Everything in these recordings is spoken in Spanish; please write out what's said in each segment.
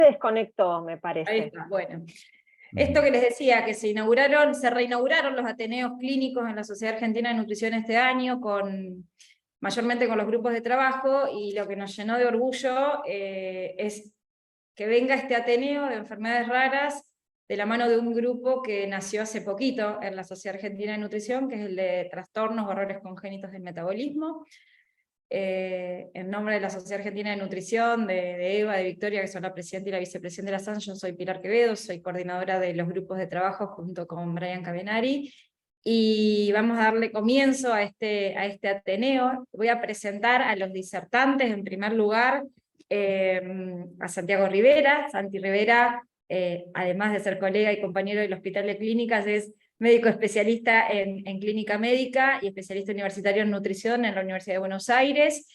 desconectó, me Ahí parece. está, bueno. Esto que les decía, que se reinauguraron los ateneos clínicos en la Sociedad Argentina de Nutrición este año, mayormente con los grupos de trabajo, y lo que nos llenó de orgullo es que venga este ateneo de enfermedades raras de la mano de un grupo que nació hace poquito en la Sociedad Argentina de Nutrición, que es el de trastornos o errores congénitos del metabolismo. En nombre de la Sociedad Argentina de Nutrición, de Eva, de Victoria, que son la presidenta y la vicepresidenta de la SAN, yo soy Pilar Quevedo, soy coordinadora de los grupos de trabajo junto con Brian Cavenari, y vamos a darle comienzo a este ateneo. Voy a presentar a los disertantes, en primer lugar, a Santiago Rivera. Santi Rivera, además de ser colega y compañero del Hospital de Clínicas, es médico especialista en clínica médica y especialista universitario en nutrición en la Universidad de Buenos Aires.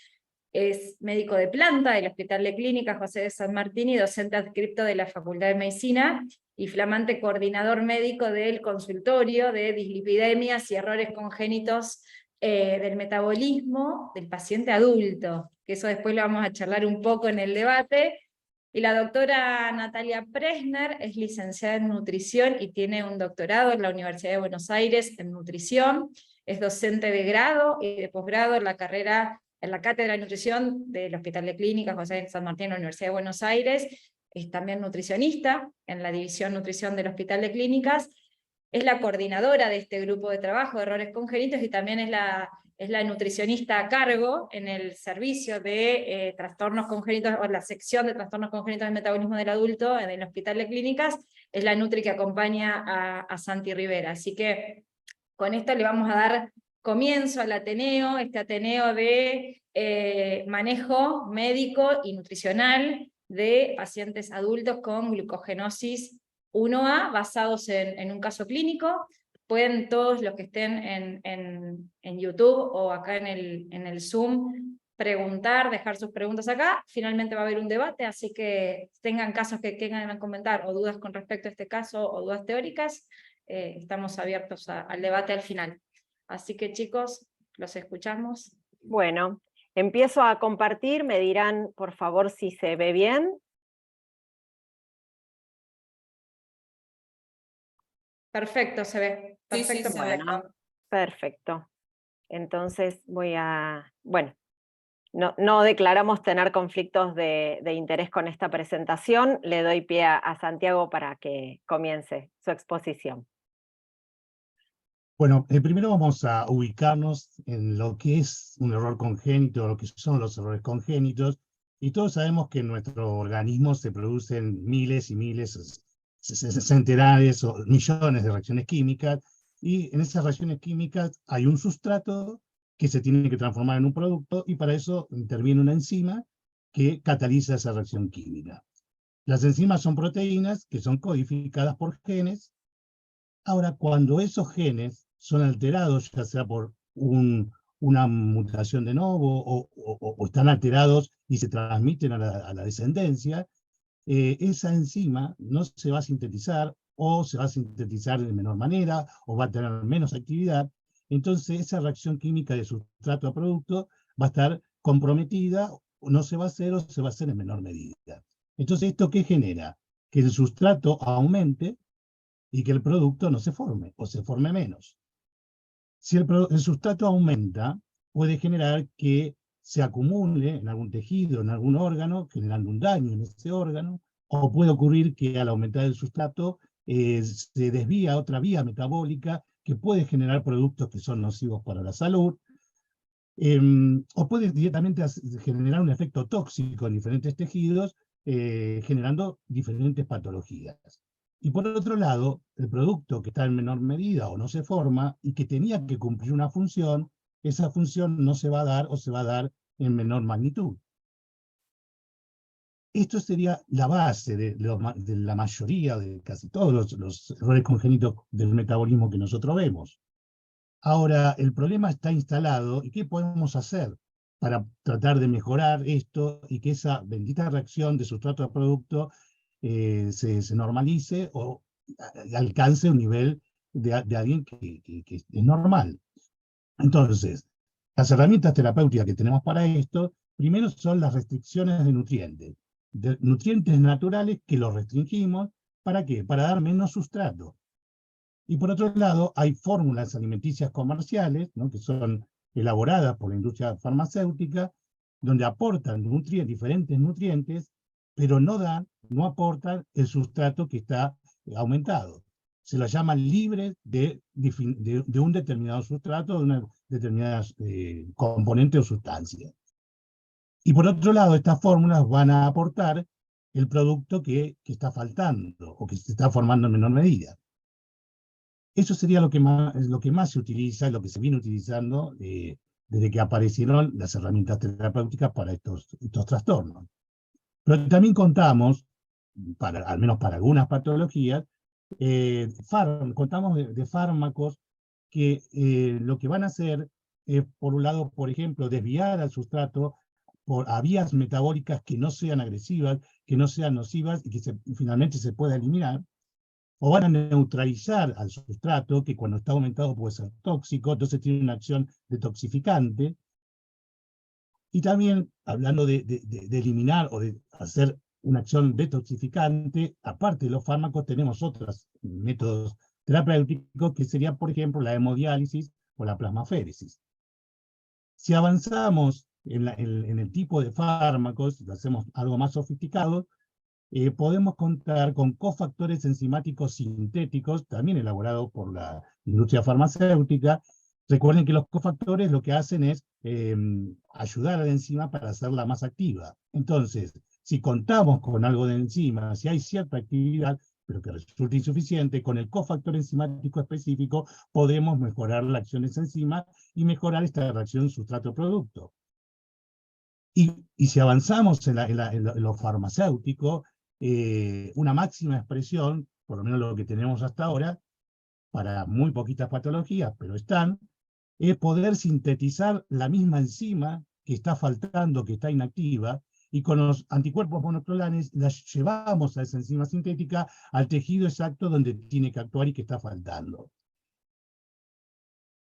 Es médico de planta del Hospital de Clínicas José de San Martín y docente adscripto de la Facultad de Medicina y flamante coordinador médico del consultorio de dislipidemias y errores congénitos del metabolismo del paciente adulto, que eso después lo vamos a charlar un poco en el debate. Y la doctora Natalia Presner es licenciada en nutrición y tiene un doctorado en la Universidad de Buenos Aires en nutrición. Es docente de grado y de posgrado en la cátedra de nutrición del Hospital de Clínicas José de San Martín en la Universidad de Buenos Aires. Es también nutricionista en la división nutrición del Hospital de Clínicas. Es la coordinadora de este grupo de trabajo de errores congénitos y también es la nutricionista a cargo en el servicio de trastornos congénitos, o la sección de trastornos congénitos del metabolismo del adulto en el Hospital de Clínicas. Es la nutri que acompaña a Santi Rivera. Así que con esto le vamos a dar comienzo al ateneo, este ateneo de manejo médico y nutricional de pacientes adultos con glucogenosis 1A, basados en un caso clínico. Pueden todos los que estén en YouTube o acá en el Zoom preguntar, dejar sus preguntas acá. Finalmente va a haber un debate, así que tengan casos que quieran comentar o dudas con respecto a este caso o dudas teóricas, estamos abiertos al debate al final. Así que chicos, los escuchamos. Bueno, empiezo a compartir, me dirán por favor si se ve bien. Perfecto, se ve. Perfecto, Sí, bueno, perfecto. Entonces bueno, no declaramos tener conflictos de interés con esta presentación. Le doy pie a Santiago para que comience su exposición. Bueno, primero vamos a ubicarnos en lo que es un error congénito, lo que son los errores congénitos, y todos sabemos que en nuestro organismo se producen miles y miles, centenares o millones de reacciones químicas, y en esas reacciones químicas hay un sustrato que se tiene que transformar en un producto, y para eso interviene una enzima que cataliza esa reacción química. Las enzimas son proteínas que son codificadas por genes. Ahora, cuando esos genes son alterados, ya sea por una mutación de novo o están alterados y se transmiten a la descendencia, esa enzima no se va a sintetizar o se va a sintetizar de menor manera o va a tener menos actividad. Entonces esa reacción química de sustrato a producto va a estar comprometida, o no se va a hacer o se va a hacer en menor medida. Entonces, ¿esto qué genera? Que el sustrato aumente y que el producto no se forme o se forme menos. Si el sustrato aumenta, puede generar que se acumule en algún tejido, en algún órgano, generando un daño en ese órgano, o puede ocurrir que al aumentar el sustrato se desvía a otra vía metabólica que puede generar productos que son nocivos para la salud, o puede directamente generar un efecto tóxico en diferentes tejidos, generando diferentes patologías. Y por otro lado, el producto que está en menor medida o no se forma y que tenía que cumplir una función, esa función no se va a dar o se va a dar en menor magnitud. Esto sería la base de la mayoría, de casi todos los errores congénitos del metabolismo que nosotros vemos. Ahora, el problema está instalado, ¿y qué podemos hacer para tratar de mejorar esto y que esa bendita reacción de sustrato a producto se normalice o alcance un nivel de alguien que es normal? Entonces, las herramientas terapéuticas que tenemos para esto, primero son las restricciones de nutrientes. de nutrientes naturales que los restringimos. ¿Para qué? Para dar menos sustrato. Y por otro lado, hay fórmulas alimenticias comerciales, ¿no?, que son elaboradas por la industria farmacéutica, donde aportan diferentes nutrientes, pero no aportan el sustrato que está aumentado. Se los llaman libres de un determinado sustrato, de una determinada componente o sustancia. Y por otro lado, estas fórmulas van a aportar el producto que está faltando o que se está formando en menor medida. Eso sería lo que más se utiliza, lo que se viene utilizando desde que aparecieron las herramientas terapéuticas para estos trastornos. Pero también contamos, al menos para algunas patologías, contamos de fármacos que lo que van a hacer es, por un lado, por ejemplo, desviar al sustrato a vías metabólicas que no sean agresivas, que no sean nocivas y que finalmente se pueda eliminar, o van a neutralizar al sustrato, que cuando está aumentado puede ser tóxico, entonces tiene una acción detoxificante. Y también, hablando de eliminar o de hacer una acción detoxificante, aparte de los fármacos, tenemos otros métodos terapéuticos, que serían, por ejemplo, la hemodiálisis o la plasmaféresis. Si avanzamos en el tipo de fármacos, lo hacemos algo más sofisticado, podemos contar con cofactores enzimáticos sintéticos, también elaborados por la industria farmacéutica. Recuerden que los cofactores lo que hacen es ayudar a la enzima para hacerla más activa. Entonces, si contamos con algo de enzima, si hay cierta actividad, pero que resulta insuficiente, con el cofactor enzimático específico podemos mejorar la acción de esa enzima y mejorar esta reacción sustrato-producto. Y si avanzamos en lo farmacéutico, una máxima expresión, por lo menos lo que tenemos hasta ahora, para muy poquitas patologías, pero están, es poder sintetizar la misma enzima que está faltando, que está inactiva, y con los anticuerpos monoclonales las llevamos a esa enzima sintética al tejido exacto donde tiene que actuar y que está faltando.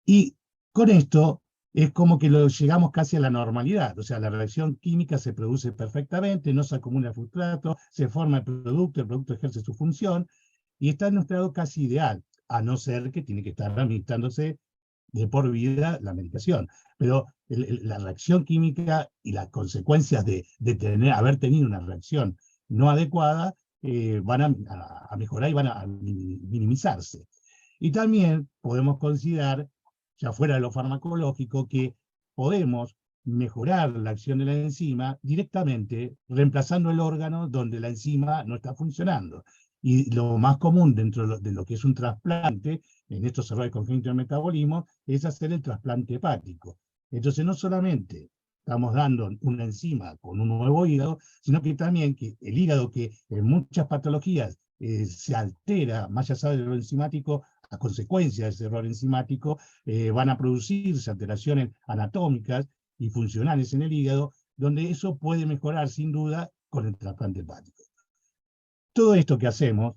Y con esto es como que llegamos casi a la normalidad, o sea, la reacción química se produce perfectamente, no se acumula el sustrato, se forma el producto ejerce su función, y está en un estado casi ideal, a no ser que tiene que estar administrándose de por vida la medicación. Pero la reacción química y las consecuencias de haber tenido una reacción no adecuada van a mejorar y van a minimizarse. Y también podemos considerar, ya fuera de lo farmacológico, que podemos mejorar la acción de la enzima directamente reemplazando el órgano donde la enzima no está funcionando. Y lo más común dentro de lo que es un trasplante, en estos errores congénitos del metabolismo, es hacer el trasplante hepático. Entonces no solamente estamos dando una enzima con un nuevo hígado, sino que también que el hígado, que en muchas patologías se altera, más allá de lo enzimático, a consecuencia de ese error enzimático, van a producirse alteraciones anatómicas y funcionales en el hígado, donde eso puede mejorar sin duda con el trasplante hepático. Todo esto que hacemos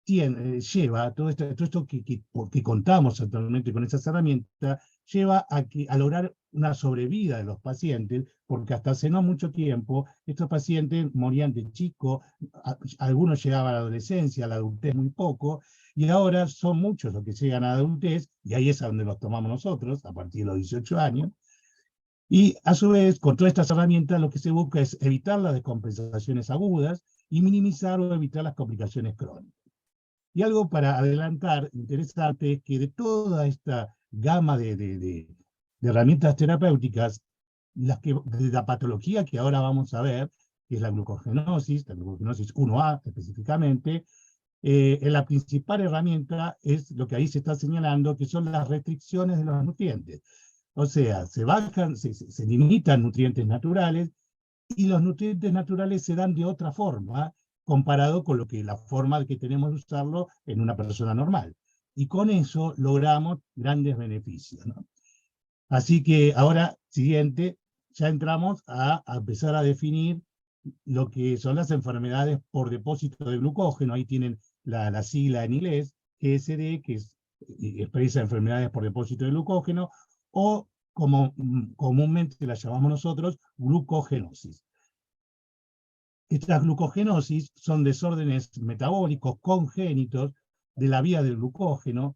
lleva, todo esto que contamos actualmente con esas herramientas, lleva a lograr una sobrevida de los pacientes, porque hasta hace no mucho tiempo estos pacientes morían de chicos, algunos llegaban a la adolescencia, a la adultez muy poco, y ahora son muchos los que llegan a la adultez, y ahí es a donde los tomamos nosotros, a partir de los 18 años, y a su vez, con todas estas herramientas, lo que se busca es evitar las descompensaciones agudas y minimizar o evitar las complicaciones crónicas. Y algo para adelantar interesante es que de toda esta gama de herramientas terapéuticas, de la patología que ahora vamos a ver, que es la glucogenosis 1A específicamente, la principal herramienta es lo que ahí se está señalando, que son las restricciones de los nutrientes. O sea, se limitan nutrientes naturales, y los nutrientes naturales se dan de otra forma, comparado con la forma que tenemos de usarlo en una persona normal. Y con eso logramos grandes beneficios, ¿no? Así que ahora, siguiente, ya entramos a empezar a definir lo que son las enfermedades por depósito de glucógeno. Ahí tienen la sigla en inglés, GSD, que expresa enfermedades por depósito de glucógeno, o como comúnmente la llamamos nosotros, glucogenosis. Estas glucogenosis son desórdenes metabólicos congénitos de la vía del glucógeno,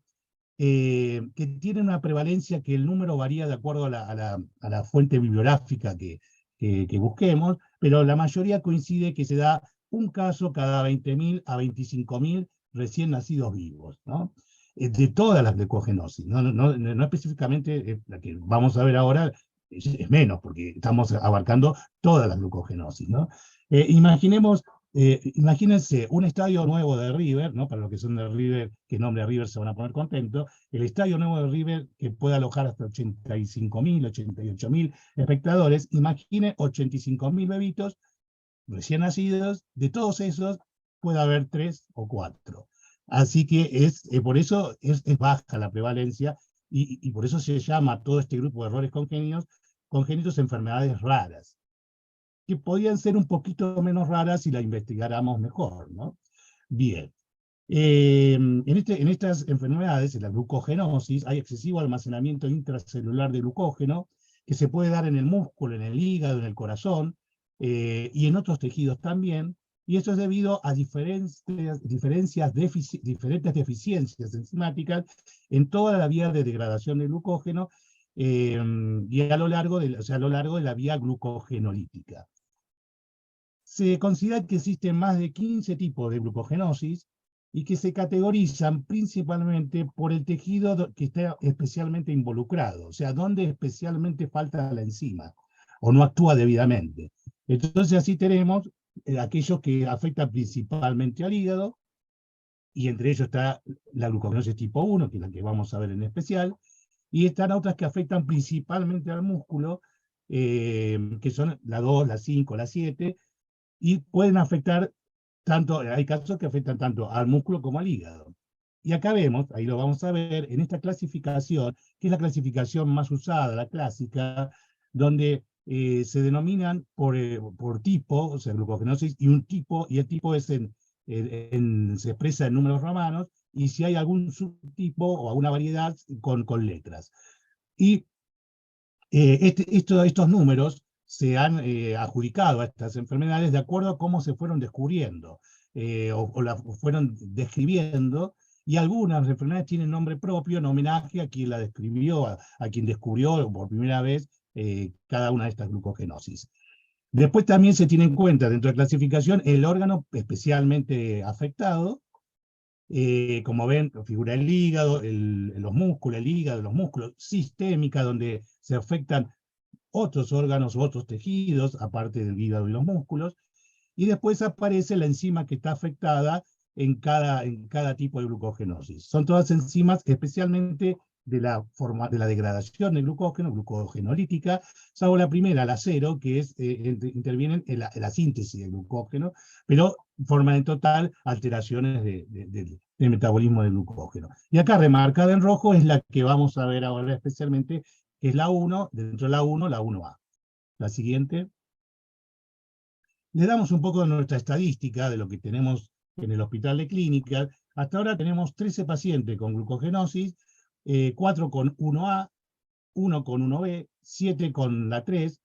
que tienen una prevalencia que el número varía de acuerdo a la fuente bibliográfica que busquemos, pero la mayoría coincide que se da un caso cada 20.000 a 25.000 recién nacidos vivos, ¿no? De todas las glucogenosis, no específicamente la que vamos a ver ahora, es menos, porque estamos abarcando todas las glucogenosis, ¿no? Imagínense un estadio nuevo de River, ¿no? Para los que son de River, que nombre River se van a poner contentos, el estadio nuevo de River que puede alojar hasta 85.000, 88.000 espectadores, imagine 85.000 bebitos recién nacidos, de todos esos puede haber 3 o 4. Así que por eso es baja la prevalencia, y por eso se llama a todo este grupo de errores congénitos enfermedades raras, que podían ser un poquito menos raras si la investigáramos mejor, ¿no? Bien. En estas enfermedades, en la glucogenosis, hay excesivo almacenamiento intracelular de glucógeno, que se puede dar en el músculo, en el hígado, en el corazón, y en otros tejidos también, y esto es debido a diferentes deficiencias enzimáticas en toda la vía de degradación del glucógeno, y a lo largo de la vía glucogenolítica. Se considera que existen más de 15 tipos de glucogenosis y que se categorizan principalmente por el tejido que está especialmente involucrado, o sea, donde especialmente falta la enzima o no actúa debidamente. Entonces así tenemos aquellos que afectan principalmente al hígado, y entre ellos está la glucogenosis tipo 1, que es la que vamos a ver en especial, y están otras que afectan principalmente al músculo, que son la 2, la 5, la 7, y pueden afectar hay casos que afectan tanto al músculo como al hígado. Y acá vemos, ahí lo vamos a ver, en esta clasificación, que es la clasificación más usada, la clásica, donde se denominan por tipo, o sea, glucogenosis, y el tipo se expresa en números romanos, y si hay algún subtipo o alguna variedad con letras. Y estos números se han adjudicado a estas enfermedades de acuerdo a cómo se fueron descubriendo, o las fueron describiendo, y algunas enfermedades tienen nombre propio en homenaje a quien la describió, a quien descubrió por primera vez cada una de estas glucogenosis. Después también se tiene en cuenta dentro de la clasificación el órgano especialmente afectado. Como ven, figura el hígado, los músculos, el hígado, los músculos, sistémica, donde se afectan otros órganos u otros tejidos, aparte del hígado y los músculos, y después aparece la enzima que está afectada en cada tipo de glucogenosis. Son todas enzimas especialmente de la degradación del glucógeno, glucogenolítica, salvo la primera, la 0, que intervienen en la síntesis del glucógeno, pero forman en total alteraciones del metabolismo del glucógeno. Y acá remarcada en rojo es la que vamos a ver ahora especialmente, que es la 1, dentro de la 1A. La siguiente. Le damos un poco de nuestra estadística de lo que tenemos en el hospital de clínica. Hasta ahora tenemos 13 pacientes con glucogenosis, 4 con 1A, 1 con 1B, 7 con la 3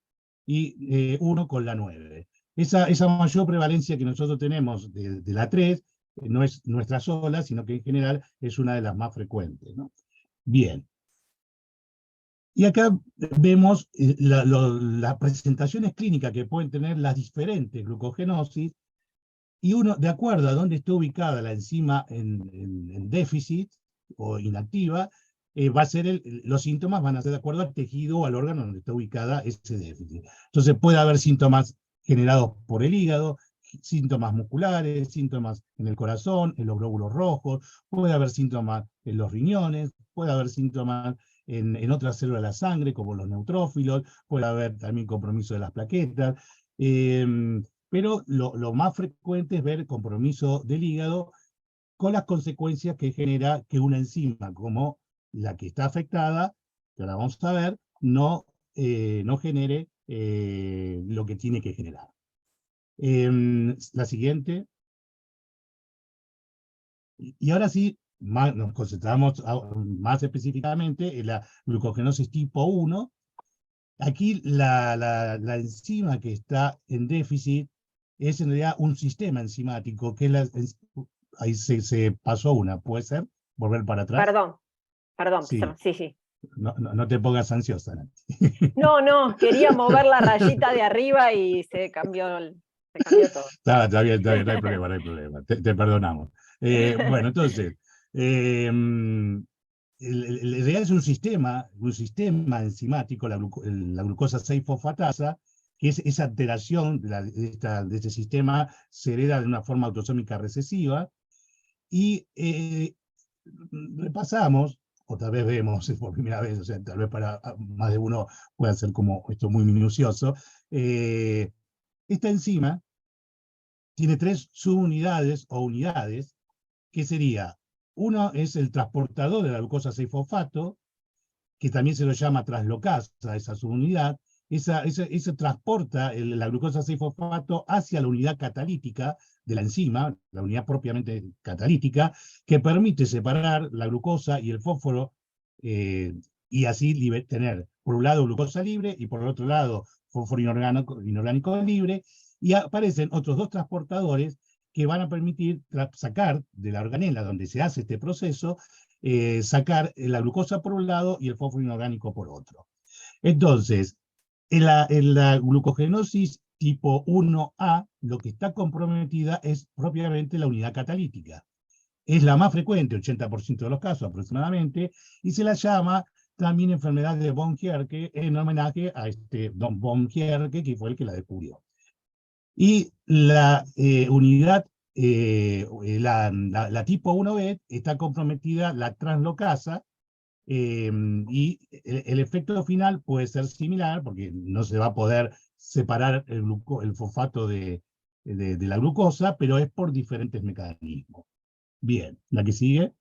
y 1 con la 9. Esa mayor prevalencia que nosotros tenemos de la 3 no es nuestra sola, sino que en general es una de las más frecuentes, ¿no? Bien. Y acá vemos las presentaciones clínicas que pueden tener las diferentes glucogenosis, y uno, de acuerdo a dónde está ubicada la enzima en déficit o inactiva, los síntomas van a ser de acuerdo al tejido o al órgano donde está ubicada ese déficit. Entonces puede haber síntomas generados por el hígado, síntomas musculares, síntomas en el corazón, en los glóbulos rojos, puede haber síntomas en los riñones, puede haber síntomas en otras células de la sangre, como los neutrófilos, puede haber también compromiso de las plaquetas, pero lo más frecuente es ver compromiso del hígado, con las consecuencias que genera que una enzima como la que está afectada, que ahora vamos a ver, no genere lo que tiene que generar. La siguiente. Y ahora sí, nos concentramos más específicamente en la glucogenosis tipo 1. Aquí la enzima que está en déficit es en realidad un sistema enzimático, que ahí se pasó una, ¿puede ser? ¿Volver para atrás? Perdón, Sí, sí, sí. no te pongas ansiosa, Nati. No, quería mover la rayita de arriba y se cambió todo. Está bien, no hay problema, no hay problema. Te perdonamos. Bueno, entonces, en realidad es un sistema enzimático, la glucosa 6-fosfatasa, que es esa alteración de este sistema se hereda de una forma autosómica recesiva, y repasamos, o tal vez vemos por primera vez, o sea, tal vez para más de uno pueda ser como esto muy minucioso, esta enzima tiene 3 subunidades o unidades, que sería, uno es el transportador de la glucosa 6-fosfato, que también se lo llama traslocasa, esa subunidad. Ese transporta la glucosa 6-fosfato hacia la unidad catalítica de la enzima, la unidad propiamente catalítica, que permite separar la glucosa y el fósforo, y así tener, por un lado, glucosa libre y por el otro lado, fósforo inorgánico libre, y aparecen otros 2 transportadores que van a permitir sacar de la organela donde se hace este proceso, sacar la glucosa por un lado y el fósforo inorgánico por otro. Entonces, en la glucogenosis tipo 1A, lo que está comprometida es propiamente la unidad catalítica. Es la más frecuente, 80% de los casos aproximadamente, y se la llama también enfermedad de von Gierke, en homenaje a don von Gierke, que fue el que la descubrió. Y la unidad, la tipo 1B, está comprometida la translocasa, y el efecto final puede ser similar, porque no se va a poder separar el fosfato de la glucosa, pero es por diferentes mecanismos. Bien, la que sigue.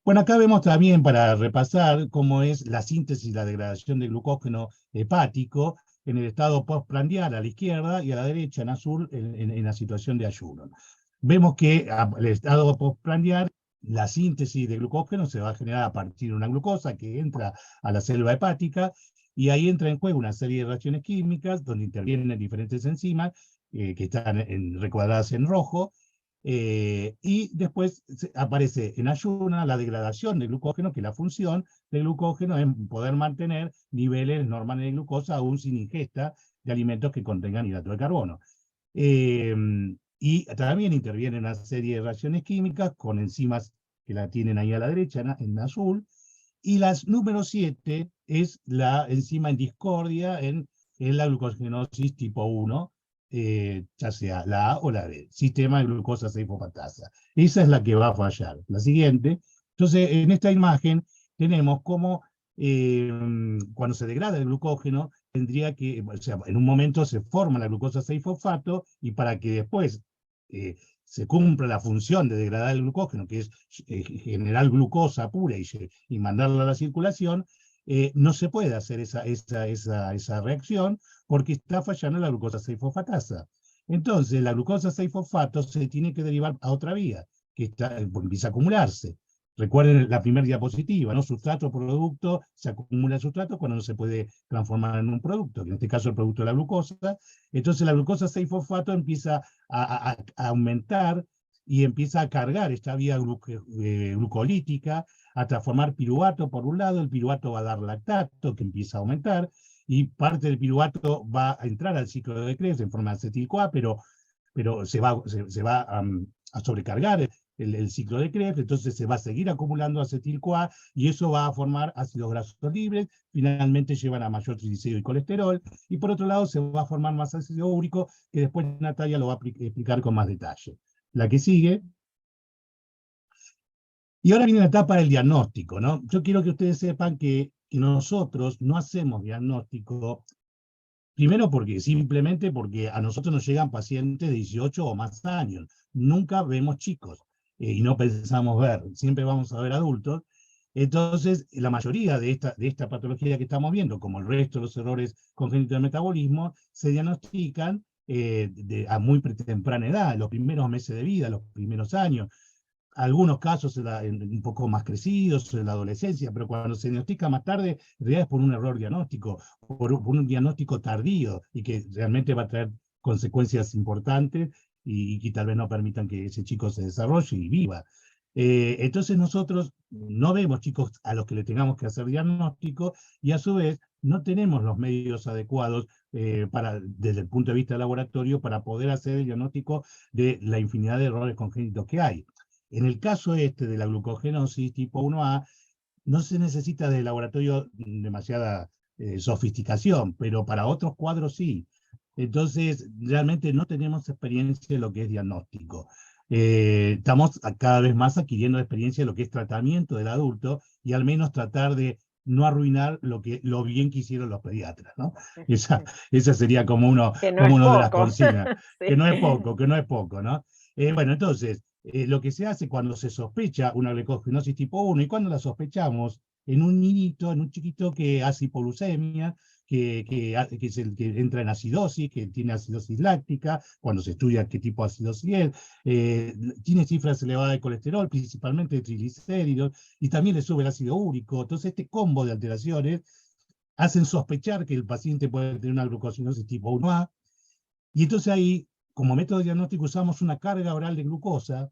Bueno, acá vemos también, para repasar, cómo es la síntesis y la degradación de glucógeno hepático en el estado postprandial a la izquierda y a la derecha en azul en la situación de ayuno. Vemos que el estado postprandial, la síntesis de glucógeno se va a generar a partir de una glucosa que entra a la célula hepática, y ahí entra en juego una serie de reacciones químicas donde intervienen diferentes enzimas que están recuadradas en rojo, y después aparece en ayuna la degradación de glucógeno, que la función del glucógeno es poder mantener niveles normales de glucosa aún sin ingesta de alimentos que contengan hidrato de carbono. Y también interviene una serie de reacciones químicas con enzimas que la tienen ahí a la derecha en azul, y la número 7 es la enzima en discordia en la glucogenosis tipo 1, ya sea la A o la B, sistema de glucosa 6-fosfatasa. Esa es la que va a fallar. La siguiente. Entonces, en esta imagen tenemos cómo cuando se degrada el glucógeno, tendría que, o sea, en un momento se forma la glucosa 6-fosfato, y para que después se cumpla la función de degradar el glucógeno, que es generar glucosa pura y mandarla a la circulación, no se puede hacer esa reacción, porque está fallando la glucosa 6-fosfatasa. Entonces, la glucosa 6-fosfato se tiene que derivar a otra vía, que empieza a acumularse. Recuerden la primera diapositiva, ¿no? Sustrato, producto, se acumula el sustrato cuando no se puede transformar en un producto, que en este caso el producto de la glucosa. Entonces la glucosa 6-fosfato empieza a aumentar y empieza a cargar esta vía glucolítica, a transformar piruvato por un lado. El piruvato va a dar lactato, que empieza a aumentar, y parte del piruvato va a entrar al ciclo de Krebs en forma de acetil-CoA, pero se va a sobrecargar el ciclo de Krebs, entonces se va a seguir acumulando acetil-CoA, y eso va a formar ácidos grasos libres, finalmente llevan a mayor triglicéridos y colesterol, y por otro lado se va a formar más ácido úrico, que después Natalia lo va a explicar con más detalle. La que sigue. Y ahora viene la etapa del diagnóstico, ¿no? Yo quiero que ustedes sepan que nosotros no hacemos diagnóstico, primero simplemente porque a nosotros nos llegan pacientes de 18 o más años. Nunca vemos chicos, y no pensamos ver, siempre vamos a ver adultos. Entonces, la mayoría de esta patología que estamos viendo, como el resto de los errores congénitos del metabolismo, se diagnostican a muy temprana edad, en los primeros meses de vida, los primeros años. Algunos casos un poco más crecidos en la adolescencia, pero cuando se diagnostica más tarde, en realidad es por un error diagnóstico, por un diagnóstico tardío, y que realmente va a traer consecuencias importantes y tal vez no permitan que ese chico se desarrolle y viva. Entonces nosotros no vemos chicos a los que le tengamos que hacer diagnóstico y a su vez no tenemos los medios adecuados desde el punto de vista del laboratorio para poder hacer el diagnóstico de la infinidad de errores congénitos que hay. En el caso este de la glucogenosis tipo 1A, no se necesita de laboratorio demasiada sofisticación, pero para otros cuadros sí. Entonces, realmente no tenemos experiencia en lo que es diagnóstico. Estamos cada vez más adquiriendo experiencia en lo que es tratamiento del adulto y al menos tratar de no arruinar lo bien que hicieron los pediatras, ¿no? Esa sería como uno Que no es de las poco. consignas, Sí. que no es poco, ¿no? Bueno, entonces, lo que se hace cuando se sospecha una glucogenosis tipo 1 y cuando la sospechamos en un niñito, en un chiquito que hace hipoglucemia, que es el que entra en acidosis, que tiene acidosis láctica, cuando se estudia qué tipo de acidosis es, tiene cifras elevadas de colesterol, principalmente de triglicéridos, y también le sube el ácido úrico. Entonces, este combo de alteraciones hacen sospechar que el paciente puede tener una glucosinosis tipo 1A, y entonces ahí, como método diagnóstico, usamos una carga oral de glucosa,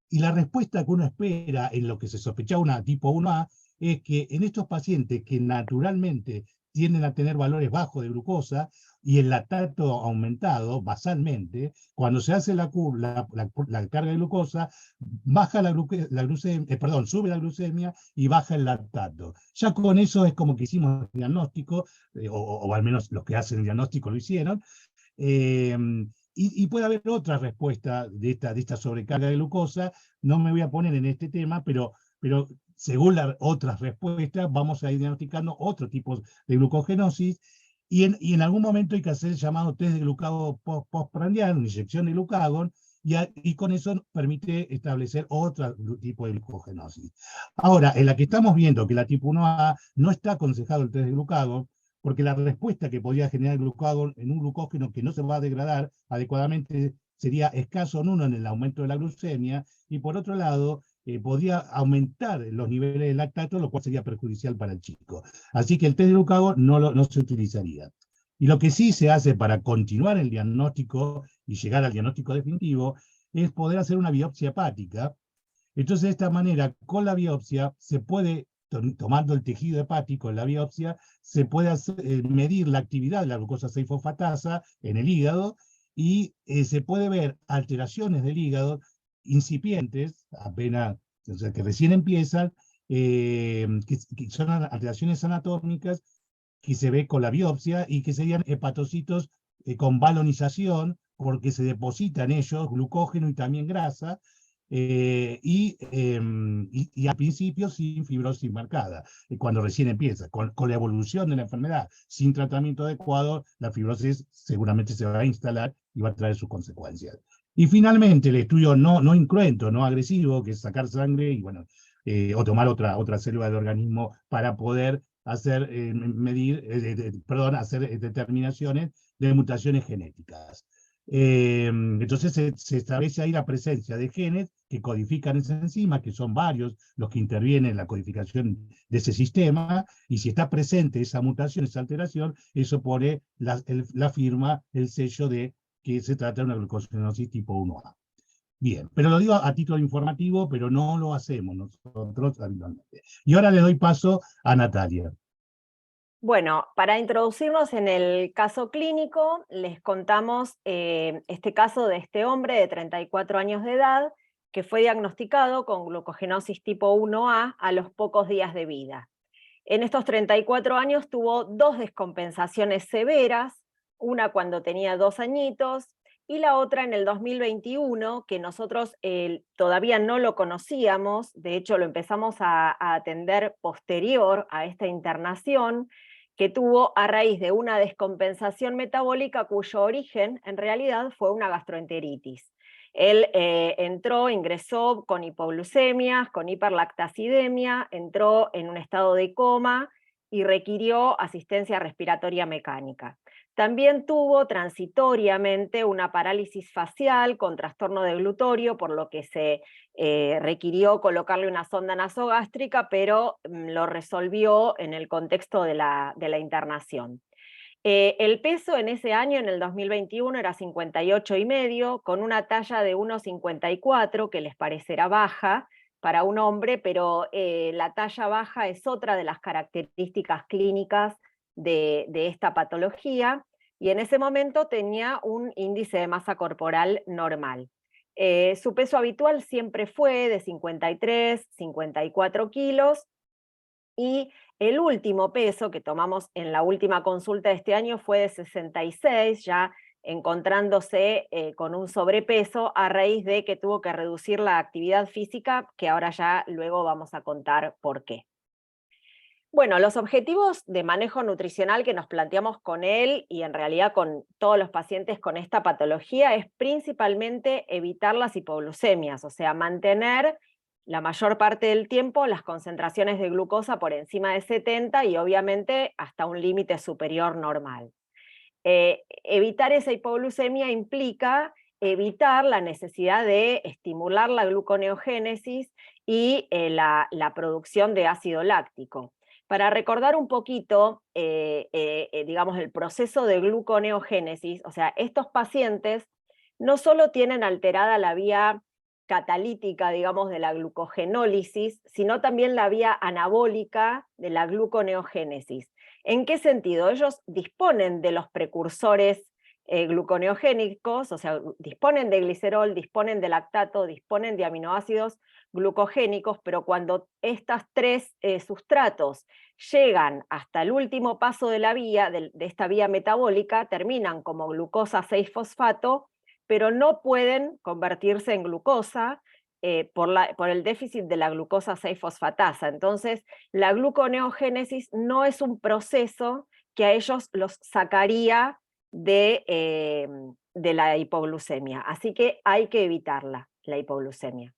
y la respuesta que uno espera en lo que se sospechaba una tipo 1A es que en estos pacientes que naturalmente tienden a tener valores bajos de glucosa y el lactato aumentado basalmente, cuando se hace la carga de glucosa, baja sube la glucemia y baja el lactato. Ya con eso es como que hicimos el diagnóstico, o al menos los que hacen el diagnóstico lo hicieron, y puede haber otra respuesta de esta sobrecarga de glucosa. No me voy a poner en este tema, pero según otras respuestas vamos a ir diagnosticando otro tipo de glucogenosis, y en algún momento hay que hacer el llamado test de glucagón postprandial, una inyección de glucagón, y con eso permite establecer otro tipo de glucogenosis. Ahora, en la que estamos viendo que la tipo 1A no está aconsejado el test de glucagón, porque la respuesta que podría generar el glucagón en un glucógeno que no se va a degradar adecuadamente sería escaso o nulo en el aumento de la glucemia, y por otro lado, podría aumentar los niveles de lactato, lo cual sería perjudicial para el chico. Así que el test de glucagón no se utilizaría. Y lo que sí se hace para continuar el diagnóstico y llegar al diagnóstico definitivo es poder hacer una biopsia hepática. Entonces, de esta manera, con la biopsia se puede, tomando el tejido hepático en la biopsia, se puede medir la actividad de la glucosa 6-fosfatasa en el hígado, y se puede ver alteraciones del hígado incipientes, apenas, o sea, que recién empiezan, que son alteraciones anatómicas que se ve con la biopsia y que serían hepatocitos con balonización, porque se depositan ellos glucógeno y también grasa, y al principio sin fibrosis marcada, cuando recién empieza. Con la evolución de la enfermedad, sin tratamiento adecuado, la fibrosis seguramente se va a instalar y va a traer sus consecuencias. Y finalmente, el estudio no incruento, no agresivo, que es sacar sangre y bueno, o tomar otra célula del organismo para poder hacer, hacer determinaciones de mutaciones genéticas. Entonces se establece ahí la presencia de genes que codifican esa enzima, que son varios los que intervienen en la codificación de ese sistema, y si está presente esa mutación, esa alteración, eso pone la firma, el sello de que se trata de una glucosinosis tipo 1A. Bien, pero lo digo a título informativo, pero no lo hacemos nosotros habitualmente. Y ahora le doy paso a Natalia. Bueno, para introducirnos en el caso clínico, les contamos este caso de este hombre de 34 años de edad que fue diagnosticado con glucogenosis tipo 1A a los pocos días de vida. En estos 34 años tuvo 2 descompensaciones severas, una cuando tenía 2 añitos y la otra en el 2021, que nosotros todavía no lo conocíamos, de hecho lo empezamos a atender posterior a esta internación, que tuvo a raíz de una descompensación metabólica cuyo origen en realidad fue una gastroenteritis. Él ingresó con hipoglucemias, con hiperlactacidemia, entró en un estado de coma y requirió asistencia respiratoria mecánica. También tuvo transitoriamente una parálisis facial con trastorno deglutorio, por lo que se requirió colocarle una sonda nasogástrica, pero lo resolvió en el contexto de la internación. El peso en ese año, en el 2021, era 58,5, con una talla de 1,54, que les parecerá baja para un hombre, pero la talla baja es otra de las características clínicas de esta patología, y en ese momento tenía un índice de masa corporal normal. Su peso habitual siempre fue de 53, 54 kilos, y el último peso que tomamos en la última consulta de este año fue de 66, ya encontrándose con un sobrepeso a raíz de que tuvo que reducir la actividad física, que ahora ya luego vamos a contar por qué. Bueno, los objetivos de manejo nutricional que nos planteamos con él y en realidad con todos los pacientes con esta patología es principalmente evitar las hipoglucemias, o sea, mantener la mayor parte del tiempo las concentraciones de glucosa por encima de 70 y obviamente hasta un límite superior normal. Evitar esa hipoglucemia implica evitar la necesidad de estimular la gluconeogénesis y la producción de ácido láctico. Para recordar un poquito, digamos, el proceso de gluconeogénesis, o sea, estos pacientes no solo tienen alterada la vía catalítica, digamos, de la glucogenólisis, sino también la vía anabólica de la gluconeogénesis. ¿En qué sentido? Ellos disponen de los precursores gluconeogénicos, o sea, disponen de glicerol, disponen de lactato, disponen de aminoácidos glucogénicos, pero cuando estos tres sustratos llegan hasta el último paso de la vía, de esta vía metabólica, terminan como glucosa 6-fosfato, pero no pueden convertirse en glucosa por el déficit de la glucosa 6-fosfatasa. Entonces, la gluconeogénesis no es un proceso que a ellos los sacaría de la hipoglucemia, así que hay que evitarla, la hipoglucemia.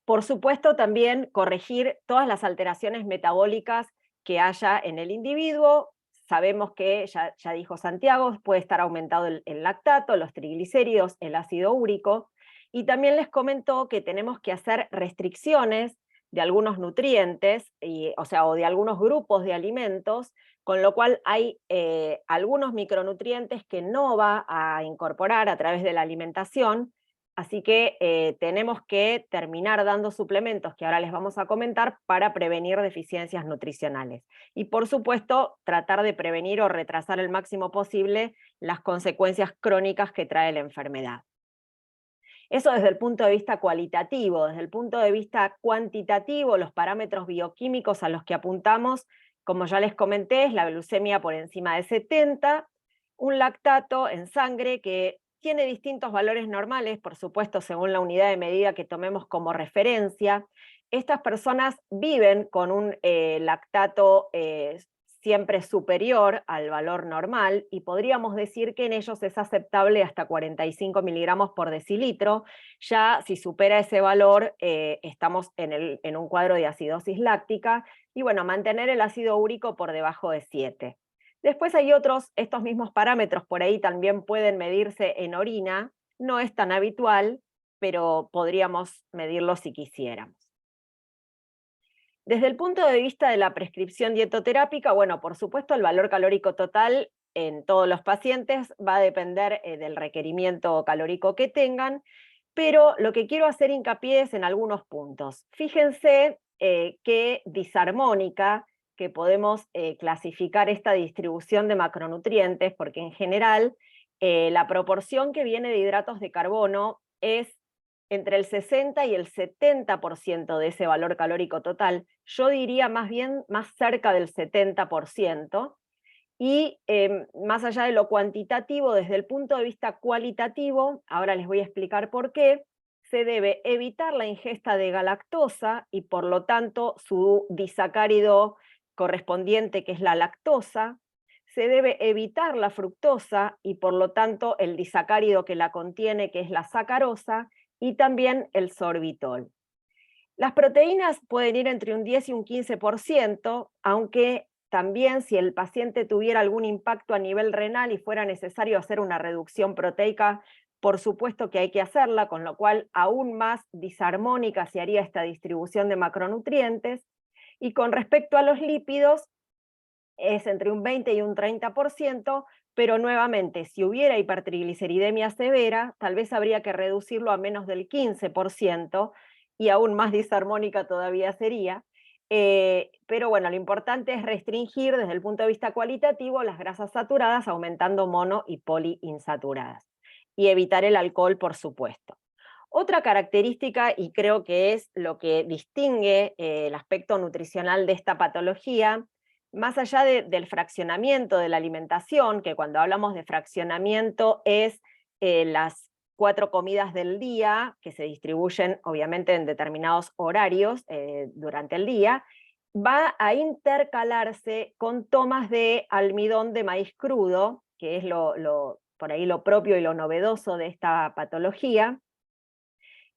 Por supuesto, también corregir todas las alteraciones metabólicas que haya en el individuo. Sabemos que, ya dijo Santiago, puede estar aumentado el lactato, los triglicéridos, el ácido úrico, y también les comentó que tenemos que hacer restricciones de algunos nutrientes, o de algunos grupos de alimentos, con lo cual hay algunos micronutrientes que no va a incorporar a través de la alimentación. Así que tenemos que terminar dando suplementos, que ahora les vamos a comentar, para prevenir deficiencias nutricionales. Y por supuesto, tratar de prevenir o retrasar el máximo posible las consecuencias crónicas que trae la enfermedad. Eso desde el punto de vista cualitativo. Desde el punto de vista cuantitativo, los parámetros bioquímicos a los que apuntamos, como ya les comenté, es la glucemia por encima de 70, un lactato en sangre que tiene distintos valores normales, por supuesto, según la unidad de medida que tomemos como referencia. Estas personas viven con un lactato siempre superior al valor normal, y podríamos decir que en ellos es aceptable hasta 45 miligramos por decilitro. Ya si supera ese valor, estamos en un cuadro de acidosis láctica, y bueno, mantener el ácido úrico por debajo de 7. Después hay estos mismos parámetros por ahí también pueden medirse en orina, no es tan habitual, pero podríamos medirlo si quisiéramos. Desde el punto de vista de la prescripción dietoterápica, bueno, por supuesto el valor calórico total en todos los pacientes va a depender del requerimiento calórico que tengan, pero lo que quiero hacer hincapié es en algunos puntos. Fíjense qué disarmónica que podemos clasificar esta distribución de macronutrientes, porque en general la proporción que viene de hidratos de carbono es entre el 60 y el 70% de ese valor calórico total. Yo diría más bien más cerca del 70%, y más allá de lo cuantitativo, desde el punto de vista cualitativo, ahora les voy a explicar por qué, se debe evitar la ingesta de galactosa y por lo tanto su disacárido correspondiente, que es la lactosa. Se debe evitar la fructosa y por lo tanto el disacárido que la contiene, que es la sacarosa, y también el sorbitol. Las proteínas pueden ir entre un 10 y un 15%, aunque también si el paciente tuviera algún impacto a nivel renal y fuera necesario hacer una reducción proteica, por supuesto que hay que hacerla, con lo cual aún más disarmónica se haría esta distribución de macronutrientes. Y con respecto a los lípidos, es entre un 20 y un 30%, pero nuevamente, si hubiera hipertrigliceridemia severa, tal vez habría que reducirlo a menos del 15%, y aún más disarmónica todavía sería. Pero bueno, lo importante es restringir desde el punto de vista cualitativo las grasas saturadas, aumentando mono y poliinsaturadas. Y evitar el alcohol, por supuesto. Otra característica, y creo que es lo que distingue el aspecto nutricional de esta patología, más allá del fraccionamiento de la alimentación, que cuando hablamos de fraccionamiento es las 4 comidas del día, que se distribuyen obviamente en determinados horarios durante el día, va a intercalarse con tomas de almidón de maíz crudo, que es por ahí lo propio y lo novedoso de esta patología,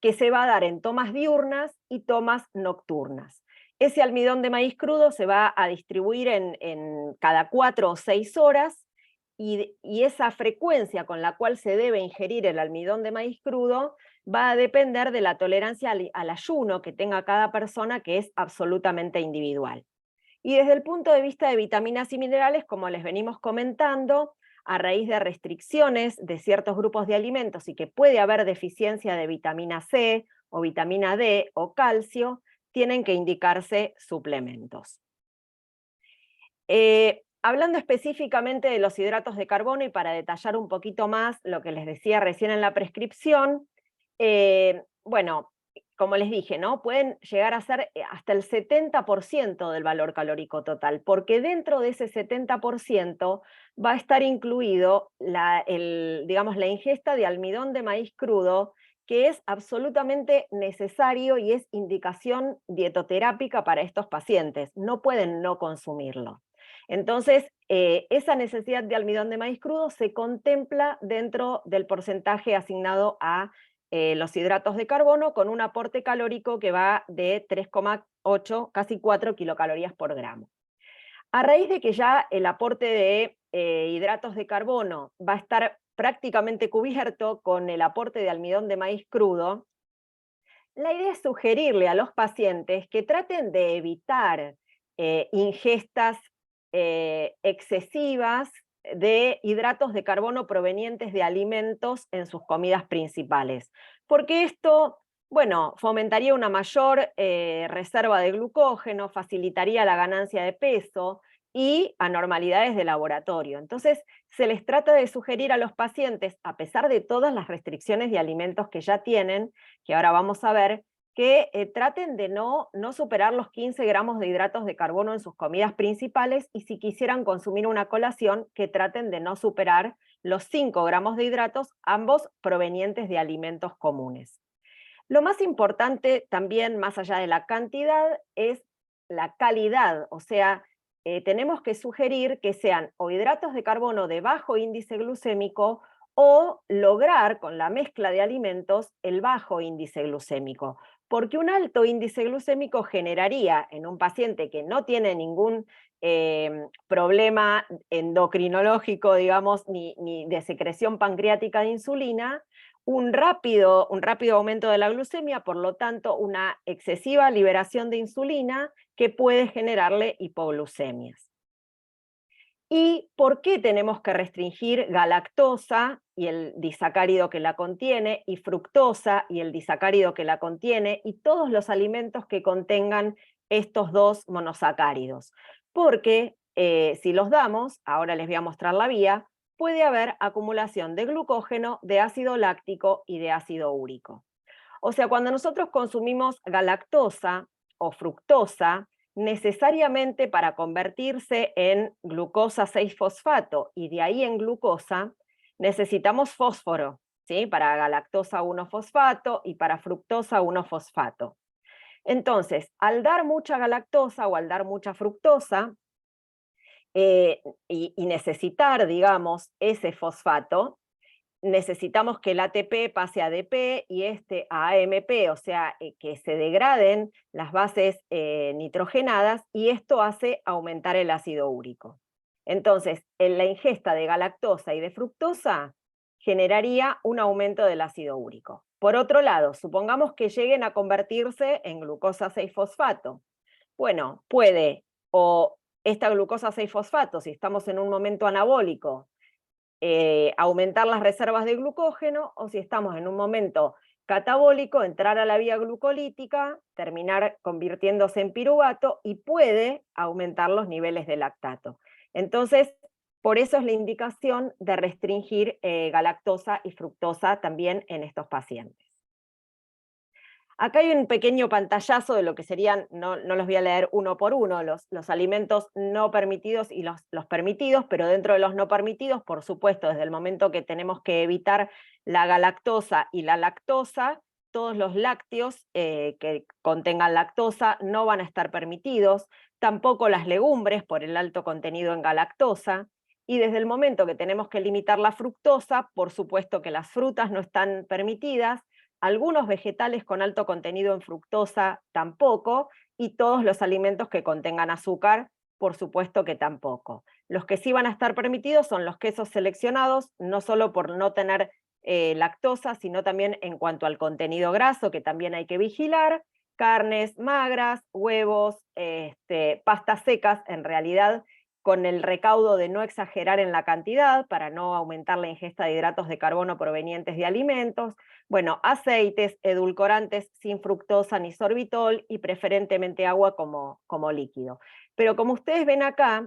que se va a dar en tomas diurnas y tomas nocturnas. Ese almidón de maíz crudo se va a distribuir en cada 4 o 6 horas, y esa frecuencia con la cual se debe ingerir el almidón de maíz crudo va a depender de la tolerancia al ayuno que tenga cada persona, que es absolutamente individual. Y desde el punto de vista de vitaminas y minerales, como les venimos comentando, a raíz de restricciones de ciertos grupos de alimentos y que puede haber deficiencia de vitamina C o vitamina D o calcio, tienen que indicarse suplementos. Hablando específicamente de los hidratos de carbono, y para detallar un poquito más lo que les decía recién en la prescripción, bueno, como les dije, ¿no? Pueden llegar a ser hasta el 70% del valor calórico total, porque dentro de ese 70% va a estar incluido la ingesta de almidón de maíz crudo, que es absolutamente necesario y es indicación dietoterápica para estos pacientes. No pueden no consumirlo. Entonces, esa necesidad de almidón de maíz crudo se contempla dentro del porcentaje asignado a los hidratos de carbono, con un aporte calórico que va de 3,8, casi 4 kilocalorías por gramo. A raíz de que ya el aporte de hidratos de carbono va a estar prácticamente cubierto con el aporte de almidón de maíz crudo, la idea es sugerirle a los pacientes que traten de evitar ingestas excesivas de hidratos de carbono provenientes de alimentos en sus comidas principales, porque esto, bueno, fomentaría una mayor reserva de glucógeno, facilitaría la ganancia de peso y anormalidades de laboratorio. Entonces, se les trata de sugerir a los pacientes, a pesar de todas las restricciones de alimentos que ya tienen, que ahora vamos a ver, que traten de no superar los 15 gramos de hidratos de carbono en sus comidas principales, y si quisieran consumir una colación, que traten de no superar los 5 gramos de hidratos, ambos provenientes de alimentos comunes. Lo más importante también, más allá de la cantidad, es la calidad, o sea, tenemos que sugerir que sean o hidratos de carbono de bajo índice glucémico, o lograr con la mezcla de alimentos el bajo índice glucémico, porque un alto índice glucémico generaría en un paciente que no tiene ningún problema endocrinológico, digamos, ni de secreción pancreática de insulina, un rápido aumento de la glucemia, por lo tanto una excesiva liberación de insulina que puede generarle hipoglucemias. ¿Y por qué tenemos que restringir galactosa y el disacárido que la contiene, y fructosa y el disacárido que la contiene, y todos los alimentos que contengan estos dos monosacáridos? Porque si los damos, ahora les voy a mostrar la vía, puede haber acumulación de glucógeno, de ácido láctico y de ácido úrico. O sea, cuando nosotros consumimos galactosa o fructosa, necesariamente para convertirse en glucosa 6-fosfato y de ahí en glucosa, necesitamos fósforo, ¿sí? Para galactosa 1-fosfato y para fructosa 1-fosfato. Entonces, al dar mucha galactosa o al dar mucha fructosa, y necesitar, digamos, ese fosfato, necesitamos que el ATP pase a ADP y este a AMP, o sea, que se degraden las bases nitrogenadas, y esto hace aumentar el ácido úrico. Entonces, en la ingesta de galactosa y de fructosa generaría un aumento del ácido úrico. Por otro lado, supongamos que lleguen a convertirse en glucosa 6-fosfato. Bueno, puede o esta glucosa 6-fosfato, si estamos en un momento anabólico, aumentar las reservas de glucógeno, o si estamos en un momento catabólico, entrar a la vía glucolítica, terminar convirtiéndose en piruvato y puede aumentar los niveles de lactato. Entonces, por eso es la indicación de restringir galactosa y fructosa también en estos pacientes. Acá hay un pequeño pantallazo de lo que serían, no los voy a leer uno por uno, los alimentos no permitidos y los permitidos, pero dentro de los no permitidos, por supuesto, desde el momento que tenemos que evitar la galactosa y la lactosa, todos los lácteos que contengan lactosa no van a estar permitidos, tampoco las legumbres por el alto contenido en galactosa, y desde el momento que tenemos que limitar la fructosa, por supuesto que las frutas no están permitidas, algunos vegetales con alto contenido en fructosa tampoco, y todos los alimentos que contengan azúcar, por supuesto que tampoco. Los que sí van a estar permitidos son los quesos seleccionados, no solo por no tener lactosa, sino también en cuanto al contenido graso, que también hay que vigilar, carnes magras, huevos, pastas secas, en realidad con el recaudo de no exagerar en la cantidad para no aumentar la ingesta de hidratos de carbono provenientes de alimentos, bueno, aceites, edulcorantes sin fructosa ni sorbitol y preferentemente agua como líquido. Pero como ustedes ven acá,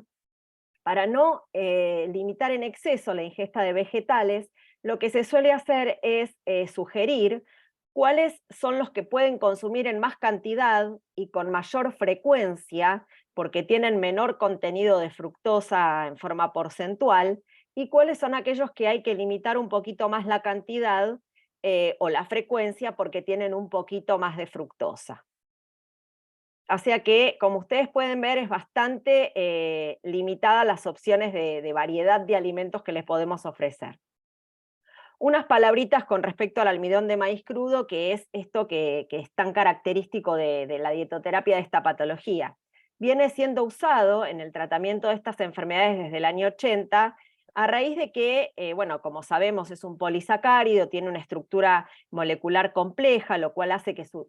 para no limitar en exceso la ingesta de vegetales, lo que se suele hacer es sugerir cuáles son los que pueden consumir en más cantidad y con mayor frecuencia, porque tienen menor contenido de fructosa en forma porcentual, y cuáles son aquellos que hay que limitar un poquito más la cantidad o la frecuencia porque tienen un poquito más de fructosa. O sea que, como ustedes pueden ver, es bastante limitada las opciones de variedad de alimentos que les podemos ofrecer. Unas palabritas con respecto al almidón de maíz crudo, que es esto que es tan característico de la dietoterapia de esta patología. Viene siendo usado en el tratamiento de estas enfermedades desde el año 80, a raíz de que, bueno, como sabemos, es un polisacárido, tiene una estructura molecular compleja, lo cual hace que su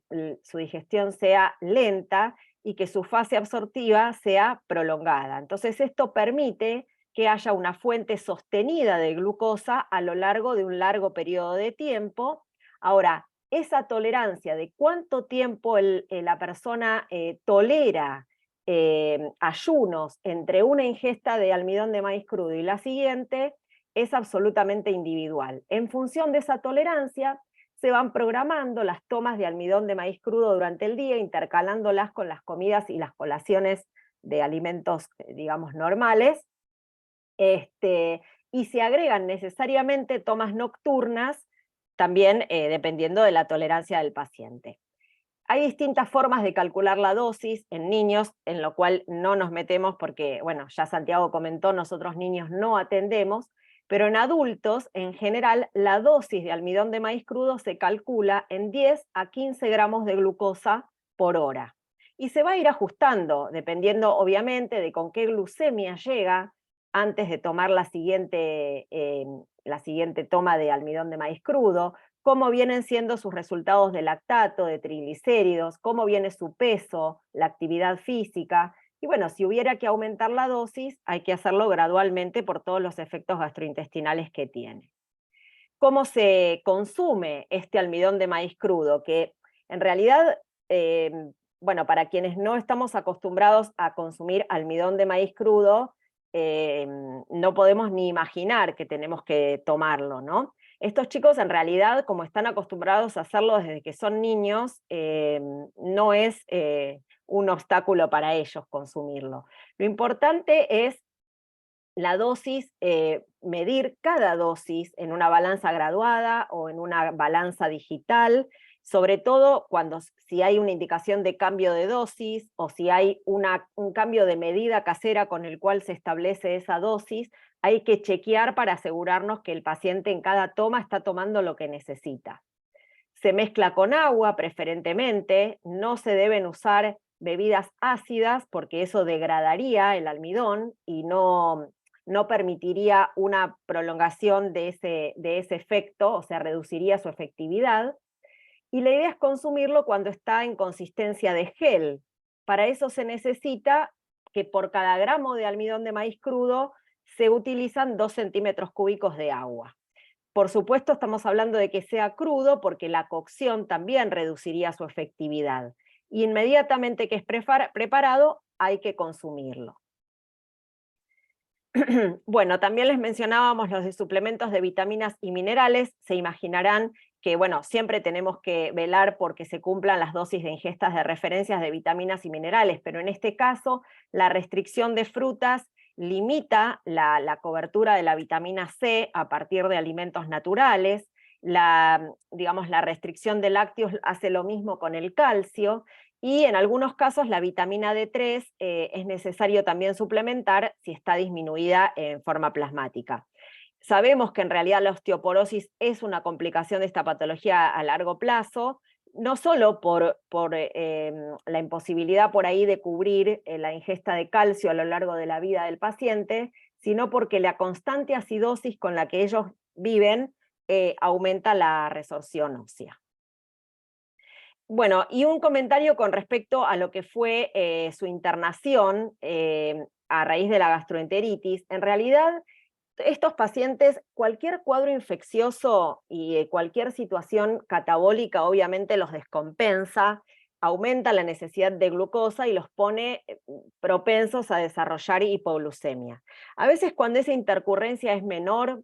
digestión sea lenta y que su fase absortiva sea prolongada. Entonces esto permite que haya una fuente sostenida de glucosa a lo largo de un largo periodo de tiempo. Ahora, esa tolerancia de cuánto tiempo la persona tolera ayunos entre una ingesta de almidón de maíz crudo y la siguiente es absolutamente individual. En función de esa tolerancia, se van programando las tomas de almidón de maíz crudo durante el día, intercalándolas con las comidas y las colaciones de alimentos, digamos, normales, y se agregan necesariamente tomas nocturnas, también dependiendo de la tolerancia del paciente. Hay distintas formas de calcular la dosis en niños, en lo cual no nos metemos porque, bueno, ya Santiago comentó, nosotros niños no atendemos, pero en adultos, en general, la dosis de almidón de maíz crudo se calcula en 10 a 15 gramos de glucosa por hora. Y se va a ir ajustando, dependiendo obviamente de con qué glucemia llega antes de tomar la siguiente toma de almidón de maíz crudo, cómo vienen siendo sus resultados de lactato, de triglicéridos, cómo viene su peso, la actividad física. Y bueno, si hubiera que aumentar la dosis, hay que hacerlo gradualmente por todos los efectos gastrointestinales que tiene. ¿Cómo se consume este almidón de maíz crudo? Que en realidad, bueno, para quienes no estamos acostumbrados a consumir almidón de maíz crudo, no podemos ni imaginar que tenemos que tomarlo, ¿no? Estos chicos en realidad, como están acostumbrados a hacerlo desde que son niños, no es un obstáculo para ellos consumirlo. Lo importante es la dosis, medir cada dosis en una balanza graduada o en una balanza digital, sobre todo si hay una indicación de cambio de dosis o si hay un cambio de medida casera con el cual se establece esa dosis, hay que chequear para asegurarnos que el paciente en cada toma está tomando lo que necesita. Se mezcla con agua preferentemente, no se deben usar bebidas ácidas porque eso degradaría el almidón y no permitiría una prolongación de ese efecto, o sea, reduciría su efectividad. Y la idea es consumirlo cuando está en consistencia de gel. Para eso se necesita que por cada gramo de almidón de maíz crudo se utilizan 2 centímetros cúbicos de agua. Por supuesto, estamos hablando de que sea crudo porque la cocción también reduciría su efectividad. Y inmediatamente que es preparado, hay que consumirlo. Bueno, también les mencionábamos los de suplementos de vitaminas y minerales. Se imaginarán que, bueno, siempre tenemos que velar porque se cumplan las dosis de ingestas de referencias de vitaminas y minerales, pero en este caso, la restricción de frutas limita la cobertura de la vitamina C a partir de alimentos naturales. Digamos, la restricción de lácteos hace lo mismo con el calcio, y en algunos casos la vitamina D3 es necesario también suplementar si está disminuida en forma plasmática. Sabemos que en realidad la osteoporosis es una complicación de esta patología a largo plazo, no solo por la imposibilidad por ahí de cubrir la ingesta de calcio a lo largo de la vida del paciente, sino porque la constante acidosis con la que ellos viven aumenta la resorción ósea. Bueno, y un comentario con respecto a lo que fue su internación a raíz de la gastroenteritis. En realidad, estos pacientes, cualquier cuadro infeccioso y cualquier situación catabólica obviamente los descompensa, aumenta la necesidad de glucosa y los pone propensos a desarrollar hipoglucemia. A veces cuando esa intercurrencia es menor,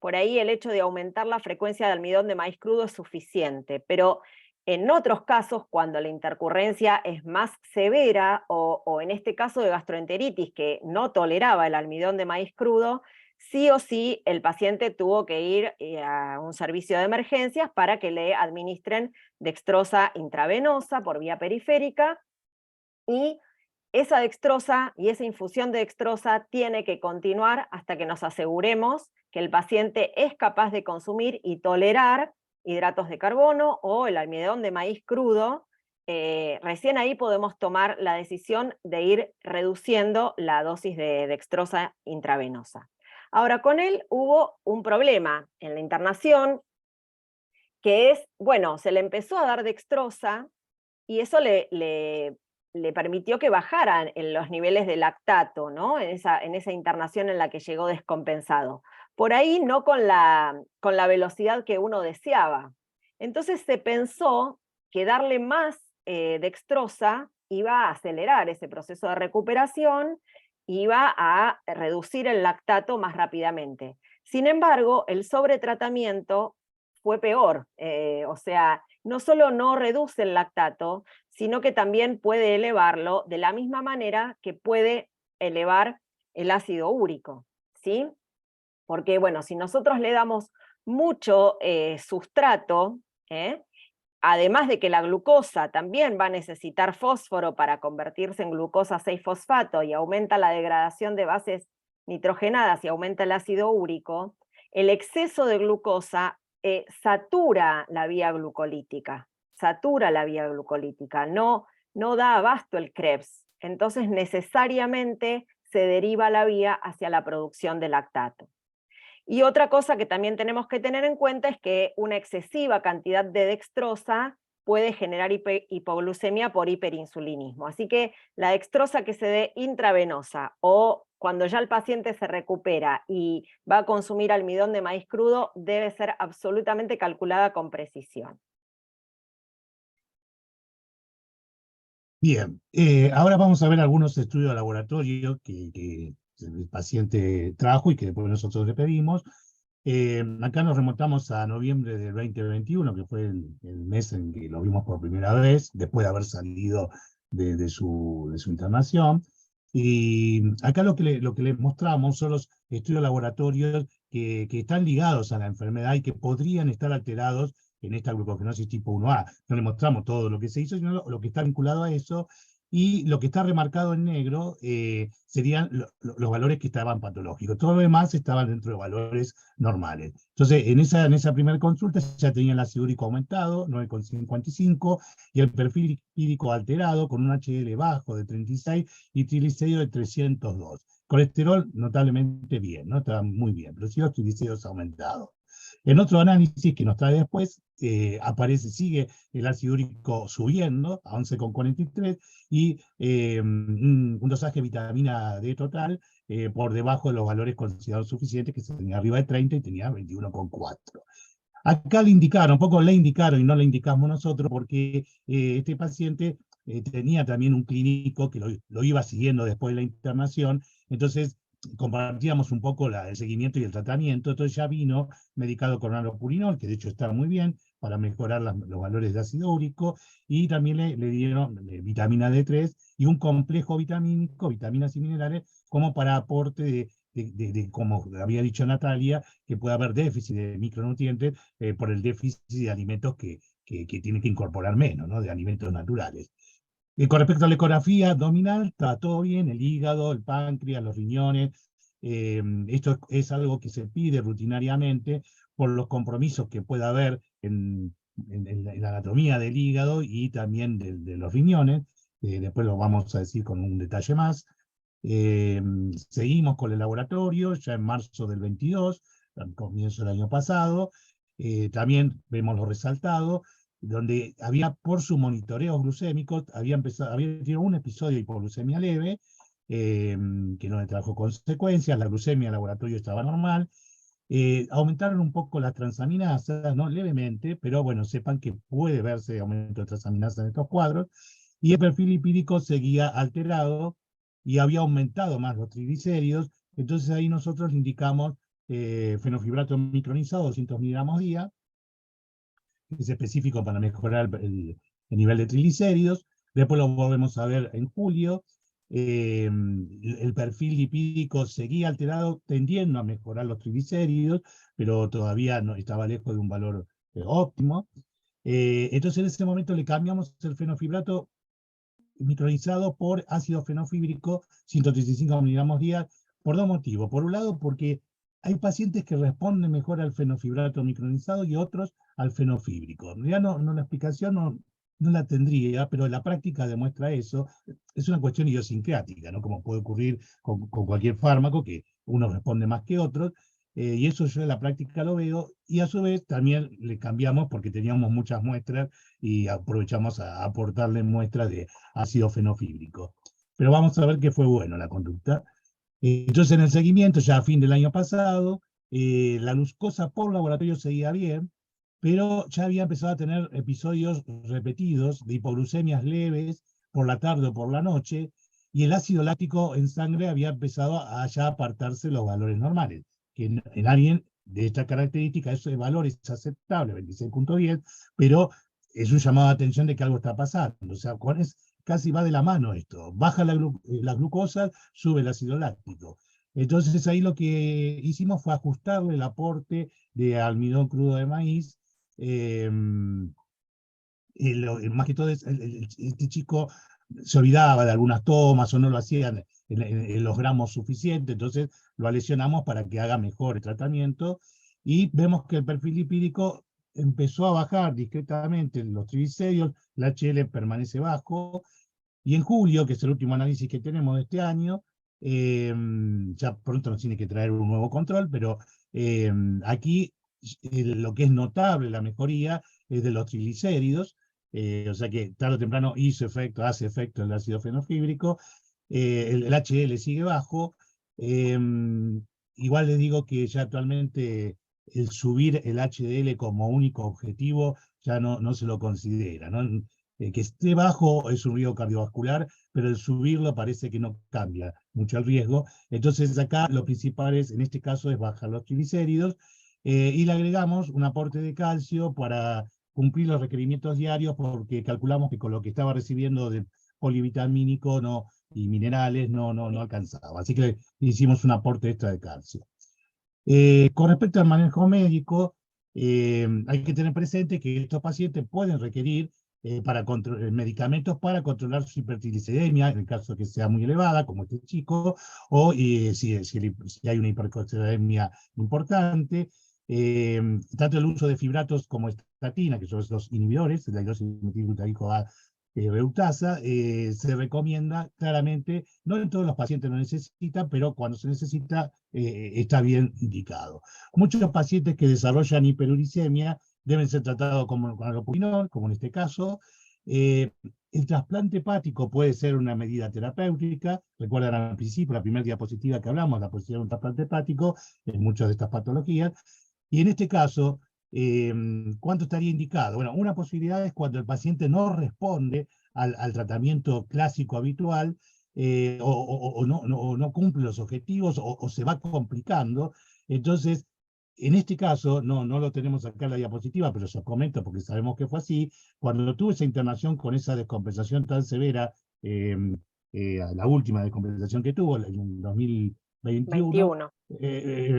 por ahí el hecho de aumentar la frecuencia de almidón de maíz crudo es suficiente, pero en otros casos, cuando la intercurrencia es más severa, o en este caso de gastroenteritis, que no toleraba el almidón de maíz crudo, sí o sí el paciente tuvo que ir a un servicio de emergencias para que le administren dextrosa intravenosa por vía periférica, y esa dextrosa y esa infusión de dextrosa tiene que continuar hasta que nos aseguremos que el paciente es capaz de consumir y tolerar hidratos de carbono o el almidón de maíz crudo. Recién ahí podemos tomar la decisión de ir reduciendo la dosis de dextrosa intravenosa. Ahora, con él hubo un problema en la internación, que es, bueno, se le empezó a dar dextrosa y eso le permitió que bajaran en los niveles de lactato, ¿no? En esa internación en la que llegó descompensado. Por ahí no con la velocidad que uno deseaba. Entonces se pensó que darle más dextrosa iba a acelerar ese proceso de recuperación, iba a reducir el lactato más rápidamente. Sin embargo, el sobretratamiento fue peor, o sea, no solo no reduce el lactato, sino que también puede elevarlo de la misma manera que puede elevar el ácido úrico, ¿sí? Porque, bueno, si nosotros le damos mucho sustrato, además de que la glucosa también va a necesitar fósforo para convertirse en glucosa 6-fosfato y aumenta la degradación de bases nitrogenadas y aumenta el ácido úrico, el exceso de glucosa satura la vía glucolítica, no da abasto el Krebs, entonces necesariamente se deriva la vía hacia la producción de lactato. Y otra cosa que también tenemos que tener en cuenta es que una excesiva cantidad de dextrosa puede generar hipoglucemia por hiperinsulinismo. Así que la dextrosa que se dé intravenosa o cuando ya el paciente se recupera y va a consumir almidón de maíz crudo debe ser absolutamente calculada con precisión. Bien, ahora vamos a ver algunos estudios de laboratorio que el paciente trajo y que después nosotros le pedimos. Acá nos remontamos a noviembre del 2021, que fue el mes en que lo vimos por primera vez, después de haber salido de su internación. Y acá lo que les mostramos son los estudios laboratorios que están ligados a la enfermedad y que podrían estar alterados en esta glucogenosis tipo 1A. No le mostramos todo lo que se hizo, sino lo que está vinculado a eso. Y lo que está remarcado en negro serían los valores que estaban patológicos. Todo lo demás estaba dentro de valores normales. Entonces, en esa primera consulta ya tenía el ácido úrico aumentado, 9,55, y el perfil lipídico alterado, con un HDL bajo de 36 y triglicéridos de 302. Colesterol notablemente bien, ¿no? Estaba muy bien, pero sí los triglicéridos aumentados. En otro análisis que nos trae después, sigue el ácido úrico subiendo a 11,43 y un dosaje de vitamina D total por debajo de los valores considerados suficientes, que se tenía arriba de 30 y tenía 21,4. Acá le indicaron, un poco le indicaron y no le indicamos nosotros, porque este paciente tenía también un clínico que lo iba siguiendo después de la internación, entonces compartíamos un poco el seguimiento y el tratamiento, entonces ya vino medicado con allopurinol, que de hecho está muy bien para mejorar los valores de ácido úrico, y también le dieron vitamina D3 y un complejo vitamínico, vitaminas y minerales, como para aporte como había dicho Natalia, que puede haber déficit de micronutrientes por el déficit de alimentos que tiene que incorporar menos, ¿no? De alimentos naturales. Con respecto a la ecografía abdominal, está todo bien, el hígado, el páncreas, los riñones. Esto es algo que se pide rutinariamente por los compromisos que pueda haber en la anatomía del hígado y también de los riñones. Después lo vamos a decir con un detalle más. Seguimos con el laboratorio, ya en marzo del 22, al comienzo del año pasado. También vemos los resultados, donde había, por su monitoreo glucémico, había tenido un episodio de hipoglucemia leve, que no le trajo consecuencias, la glucemia en el laboratorio estaba normal. Aumentaron un poco las transaminasas, ¿no? Levemente, pero bueno, sepan que puede verse aumento de transaminasas en estos cuadros, y el perfil lipídico seguía alterado y había aumentado más los triglicéridos, entonces ahí nosotros le indicamos fenofibrato micronizado, 200 miligramos día, que es específico para mejorar el nivel de triglicéridos. Después lo volvemos a ver en julio. El perfil lipídico seguía alterado, tendiendo a mejorar los triglicéridos, pero todavía no estaba lejos de un valor óptimo. Entonces en ese momento le cambiamos el fenofibrato micronizado por ácido fenofíbrico, 135 miligramos día, por dos motivos. Por un lado, porque hay pacientes que responden mejor al fenofibrato micronizado y otros al fenofíbrico. En realidad la explicación no la tendría, pero la práctica demuestra eso. Es una cuestión idiosincrática, ¿no? Como puede ocurrir con cualquier fármaco, que uno responde más que otros, y eso yo en la práctica lo veo, y a su vez también le cambiamos porque teníamos muchas muestras y aprovechamos a aportarle muestras de ácido fenofíbrico. Pero vamos a ver que fue bueno la conducta. Entonces en el seguimiento, ya a fin del año pasado, la glucosa por laboratorio seguía bien, pero ya había empezado a tener episodios repetidos de hipoglucemias leves por la tarde o por la noche, y el ácido láctico en sangre había empezado a ya apartarse los valores normales, que en alguien de esta característica ese valor es aceptable, 26,10, pero es un llamado de atención de que algo está pasando. O sea, casi va de la mano esto. Baja la glucosa, sube el ácido láctico. Entonces ahí lo que hicimos fue ajustarle el aporte de almidón crudo de maíz. Más que todo, este chico se olvidaba de algunas tomas o no lo hacían en los gramos suficientes, entonces lo lesionamos para que haga mejor el tratamiento, y vemos que el perfil lipídico empezó a bajar discretamente los triglicéridos, el HDL permanece bajo, y en julio, que es el último análisis que tenemos de este año, ya pronto nos tiene que traer un nuevo control, pero aquí lo que es notable la mejoría es de los triglicéridos, o sea que tarde o temprano hace efecto el ácido fenofíbrico, el HDL sigue bajo. Igual les digo que ya actualmente el subir el HDL como único objetivo ya no se lo considera, ¿no? Que esté bajo es un riesgo cardiovascular, pero el subirlo parece que no cambia mucho el riesgo. Entonces acá lo principal en este caso es bajar los triglicéridos, y le agregamos un aporte de calcio para cumplir los requerimientos diarios, porque calculamos que con lo que estaba recibiendo de polivitamínico y minerales no alcanzaba. Así que hicimos un aporte extra de calcio. Con respecto al manejo médico, hay que tener presente que estos pacientes pueden requerir medicamentos para controlar su hipertrigliceridemia, en el caso que sea muy elevada, como este chico, o si hay una hipercolesterolemia importante. Tanto el uso de fibratos como estatina, que son los inhibidores, la hidroximetilglutarico A reutasa, se recomienda claramente, no en todos los pacientes lo necesitan, pero cuando se necesita está bien indicado. Muchos pacientes que desarrollan hiperuricemia deben ser tratados con allopurinol, como en este caso. El trasplante hepático puede ser una medida terapéutica. Recuerdan al principio, la primera diapositiva que hablamos, la posibilidad de un trasplante hepático en muchas de estas patologías. Y en este caso, ¿cuánto estaría indicado? Bueno, una posibilidad es cuando el paciente no responde al tratamiento clásico habitual, o no cumple los objetivos, o se va complicando. Entonces, en este caso, no lo tenemos acá en la diapositiva, pero se comento porque sabemos que fue así. Cuando tuve esa internación con esa descompensación tan severa, la última descompensación que tuvo en 2021,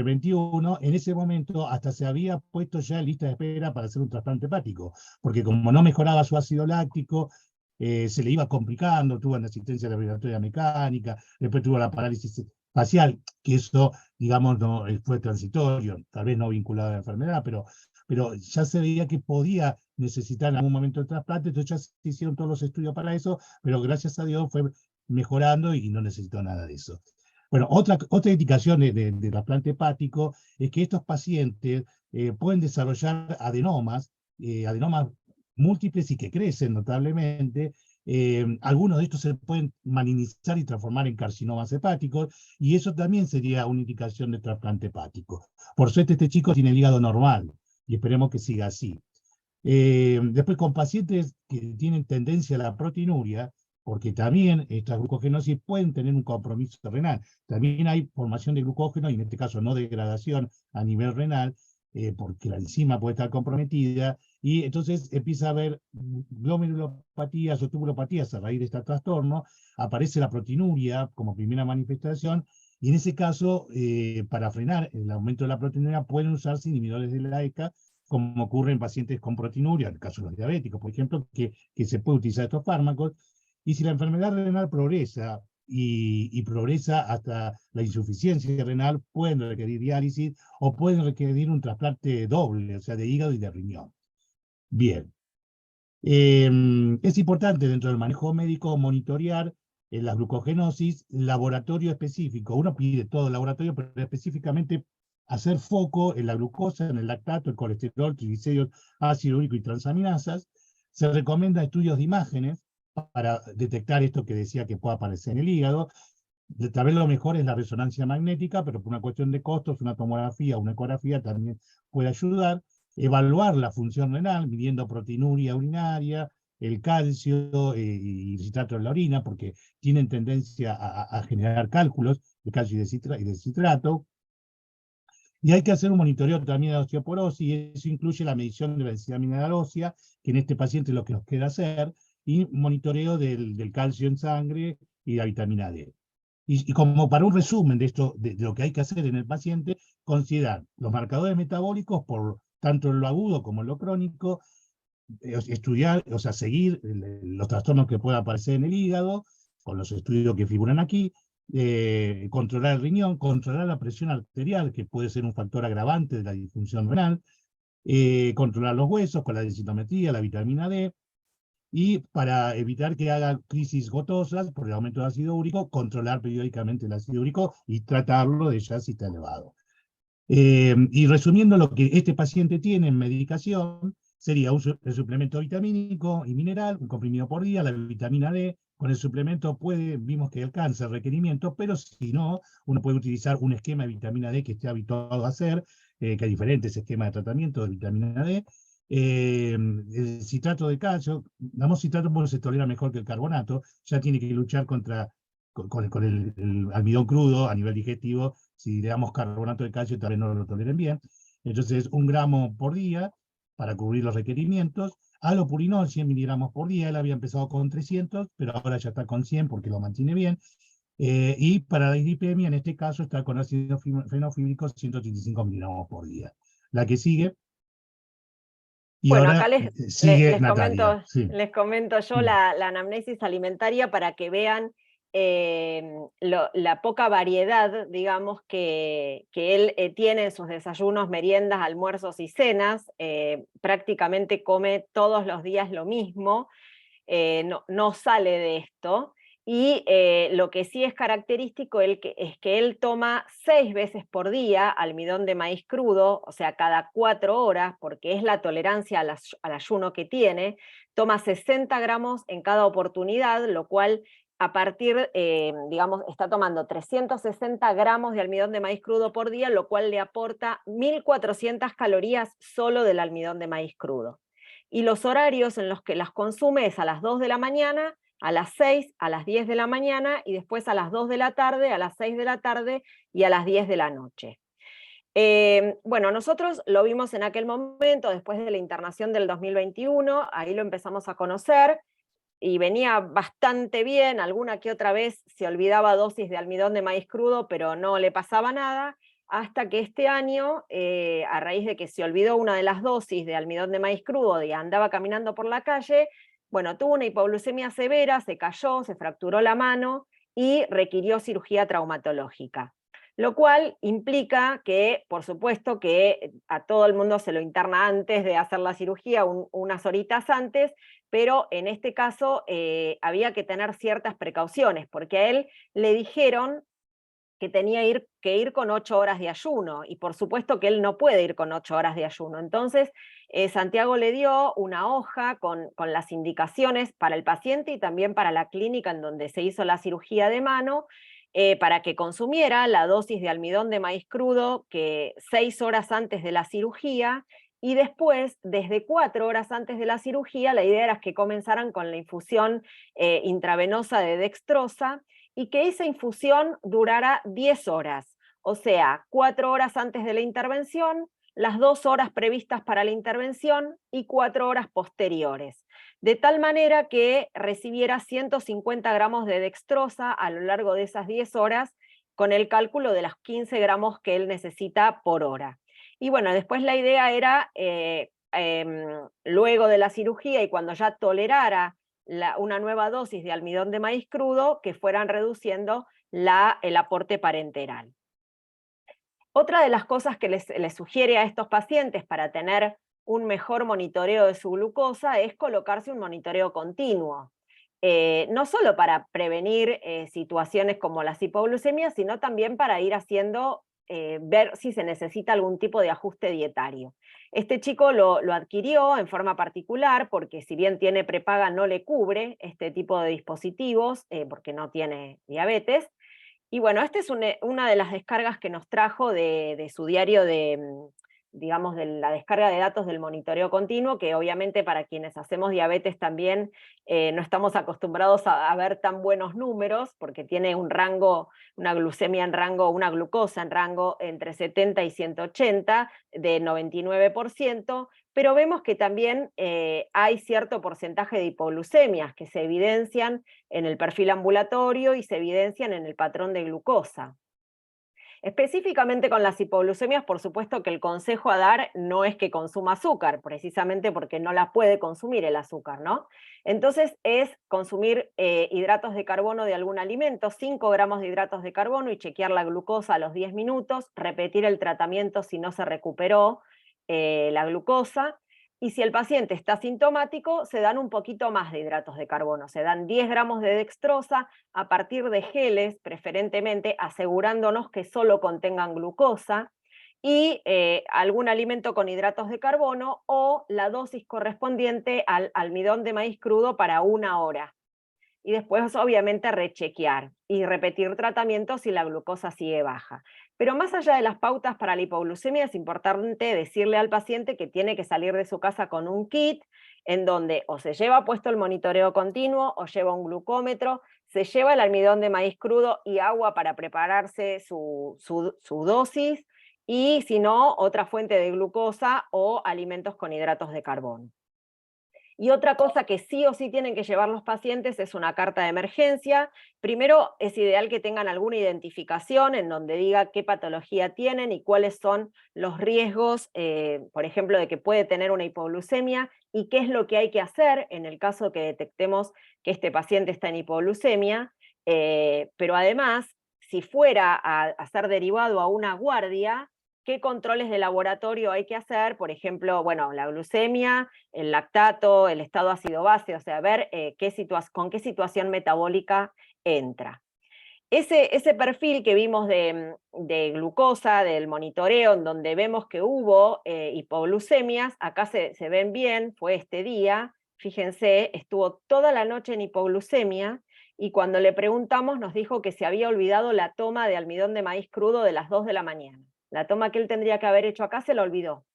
21, en ese momento hasta se había puesto ya en lista de espera para hacer un trasplante hepático, porque como no mejoraba su ácido láctico, se le iba complicando, tuvo una asistencia respiratoria mecánica, después tuvo la parálisis facial, que eso, digamos, no fue transitorio, tal vez no vinculado a la enfermedad, pero ya se veía que podía necesitar en algún momento el trasplante, entonces ya se hicieron todos los estudios para eso, pero gracias a Dios fue mejorando y no necesitó nada de eso. Bueno, otra indicación de trasplante hepático es que estos pacientes pueden desarrollar adenomas múltiples y que crecen notablemente. Algunos de estos se pueden malignizar y transformar en carcinomas hepáticos, y eso también sería una indicación de trasplante hepático. Por suerte este chico tiene el hígado normal, y esperemos que siga así. Después con pacientes que tienen tendencia a la proteinuria, porque también estas glucogenosis pueden tener un compromiso renal. También hay formación de glucógeno, y en este caso no degradación a nivel renal, porque la enzima puede estar comprometida, y entonces empieza a haber glomerulopatías o tubulopatías a raíz de este trastorno, aparece la proteinuria como primera manifestación, y en ese caso, para frenar el aumento de la proteinuria, pueden usarse inhibidores de la ECA, como ocurre en pacientes con proteinuria, en el caso de los diabéticos, por ejemplo, que se puede utilizar estos fármacos. Y si la enfermedad renal progresa y progresa hasta la insuficiencia renal, pueden requerir diálisis o pueden requerir un trasplante doble, o sea, de hígado y de riñón. Bien. Es importante dentro del manejo médico monitorear la glucogenosis, laboratorio específico. Uno pide todo el laboratorio, pero específicamente hacer foco en la glucosa, en el lactato, el colesterol, triglicéridos, ácido úrico y transaminasas. Se recomienda estudios de imágenes para detectar esto que decía que puede aparecer en el hígado. Tal vez lo mejor es la resonancia magnética, pero por una cuestión de costos, una tomografía, una ecografía también puede ayudar. Evaluar la función renal, midiendo proteinuria urinaria, el calcio y citrato en la orina, porque tienen tendencia a generar cálculos de calcio y de citrato. Y hay que hacer un monitoreo también de la osteoporosis, y eso incluye la medición de la densidad mineral ósea, que en este paciente es lo que nos queda hacer, y monitoreo del calcio en sangre y la vitamina D. Y como para un resumen de esto, de lo que hay que hacer en el paciente, considerar los marcadores metabólicos, por tanto en lo agudo como en lo crónico, estudiar, o sea, seguir los trastornos que puedan aparecer en el hígado, con los estudios que figuran aquí, controlar el riñón, controlar la presión arterial, que puede ser un factor agravante de la disfunción renal, controlar los huesos con la densitometría, la vitamina D, y para evitar que haga crisis gotosas por el aumento de ácido úrico, controlar periódicamente el ácido úrico y tratarlo de ya si está elevado. Y resumiendo lo que este paciente tiene en medicación, sería el suplemento vitamínico y mineral, un comprimido por día, la vitamina D. Con el suplemento vimos que alcanza el requerimiento, pero si no, uno puede utilizar un esquema de vitamina D que esté habituado a hacer, que hay diferentes esquemas de tratamiento de vitamina D. El citrato de calcio, damos citrato porque se tolera mejor que el carbonato, ya tiene que luchar con el almidón crudo a nivel digestivo. Si le damos carbonato de calcio, tal vez no lo toleren bien. Entonces, 1 gramo por día para cubrir los requerimientos. Allopurinol, 100 miligramos por día. Él había empezado con 300, pero ahora ya está con 100 porque lo mantiene bien. Y para la dislipemia, en este caso, está con ácido fenofíbrico, 185 miligramos por día. La que sigue. Y bueno, ahora acá sigue Natalia. Sí. Les comento yo la anamnesis alimentaria para que vean la poca variedad, digamos, que él tiene en sus desayunos, meriendas, almuerzos y cenas. Prácticamente come todos los días lo mismo. no sale de esto. Y lo que sí es característico es que él toma 6 veces por día almidón de maíz crudo, o sea, cada 4 horas, porque es la tolerancia al ayuno que tiene, toma 60 gramos en cada oportunidad, lo cual a partir, digamos, está tomando 360 gramos de almidón de maíz crudo por día, lo cual le aporta 1400 calorías solo del almidón de maíz crudo. Y los horarios en los que las consume es a las 2 de la mañana, a las 6, a las 10 de la mañana y después a las 2 de la tarde, a las 6 de la tarde y a las 10 de la noche. Bueno, nosotros lo vimos en aquel momento, después de la internación del 2021, ahí lo empezamos a conocer y venía bastante bien, alguna que otra vez se olvidaba dosis de almidón de maíz crudo, pero no le pasaba nada, hasta que este año, a raíz de que se olvidó una de las dosis de almidón de maíz crudo y andaba caminando por la calle, bueno, tuvo una hipoglucemia severa, se cayó, se fracturó la mano y requirió cirugía traumatológica. Lo cual implica que, por supuesto, que a todo el mundo se lo interna antes de hacer la cirugía, unas horitas antes, pero en este caso había que tener ciertas precauciones, porque a él le dijeron que tenía que ir con 8 horas de ayuno, y por supuesto que él no puede ir con 8 horas de ayuno. Entonces, Santiago le dio una hoja con las indicaciones para el paciente y también para la clínica en donde se hizo la cirugía de mano, para que consumiera la dosis de almidón de maíz crudo que 6 horas antes de la cirugía, y después, desde 4 horas antes de la cirugía, la idea era que comenzaran con la infusión intravenosa de dextrosa, y que esa infusión durara 10 horas, o sea, 4 horas antes de la intervención, las 2 horas previstas para la intervención y 4 horas posteriores, de tal manera que recibiera 150 gramos de dextrosa a lo largo de esas 10 horas, con el cálculo de las 15 gramos que él necesita por hora. Y bueno, después la idea era, luego de la cirugía y cuando ya tolerara una nueva dosis de almidón de maíz crudo, que fueran reduciendo el aporte parenteral. Otra de las cosas que les sugiere a estos pacientes para tener un mejor monitoreo de su glucosa es colocarse un monitoreo continuo. No solo para prevenir situaciones como las hipoglucemias, sino también para ir haciendo, ver si se necesita algún tipo de ajuste dietario. Este chico lo adquirió en forma particular porque, si bien tiene prepaga, no le cubre este tipo de dispositivos porque no tiene diabetes. Y bueno, esta es una de las descargas que nos trajo de su diario digamos, de la descarga de datos del monitoreo continuo, que obviamente para quienes hacemos diabetes también no estamos acostumbrados a ver tan buenos números, porque tiene un rango, una glucemia en rango, una glucosa en rango entre 70 y 180 de 99%, pero vemos que también hay cierto porcentaje de hipoglucemias que se evidencian en el perfil ambulatorio y se evidencian en el patrón de glucosa. Específicamente con las hipoglucemias, por supuesto que el consejo a dar no es que consuma azúcar, precisamente porque no la puede consumir el azúcar, ¿no? Entonces es consumir hidratos de carbono de algún alimento, 5 gramos de hidratos de carbono, y chequear la glucosa a los 10 minutos, repetir el tratamiento si no se recuperó la glucosa. Y si el paciente está sintomático, se dan un poquito más de hidratos de carbono, se dan 10 gramos de dextrosa a partir de geles, preferentemente, asegurándonos que solo contengan glucosa, y algún alimento con hidratos de carbono o la dosis correspondiente al almidón de maíz crudo para 1 hora. Y después, obviamente, rechequear y repetir tratamiento si la glucosa sigue baja. Pero más allá de las pautas para la hipoglucemia, es importante decirle al paciente que tiene que salir de su casa con un kit en donde o se lleva puesto el monitoreo continuo o lleva un glucómetro, se lleva el almidón de maíz crudo y agua para prepararse su dosis, y si no, otra fuente de glucosa o alimentos con hidratos de carbono. Y otra cosa que sí o sí tienen que llevar los pacientes es una carta de emergencia. Primero, es ideal que tengan alguna identificación en donde diga qué patología tienen y cuáles son los riesgos, por ejemplo, de que puede tener una hipoglucemia, y qué es lo que hay que hacer en el caso que detectemos que este paciente está en hipoglucemia. Pero además, si fuera a ser derivado a una guardia, qué controles de laboratorio hay que hacer, por ejemplo, bueno, la glucemia, el lactato, el estado ácido-base, o sea, ver con qué situación metabólica entra. Ese perfil que vimos de glucosa, del monitoreo, en donde vemos que hubo hipoglucemias, acá se ven bien, fue este día, fíjense, estuvo toda la noche en hipoglucemia, y cuando le preguntamos nos dijo que se había olvidado la toma de almidón de maíz crudo de las 2 de la mañana. La toma que él tendría que haber hecho acá se la olvidó.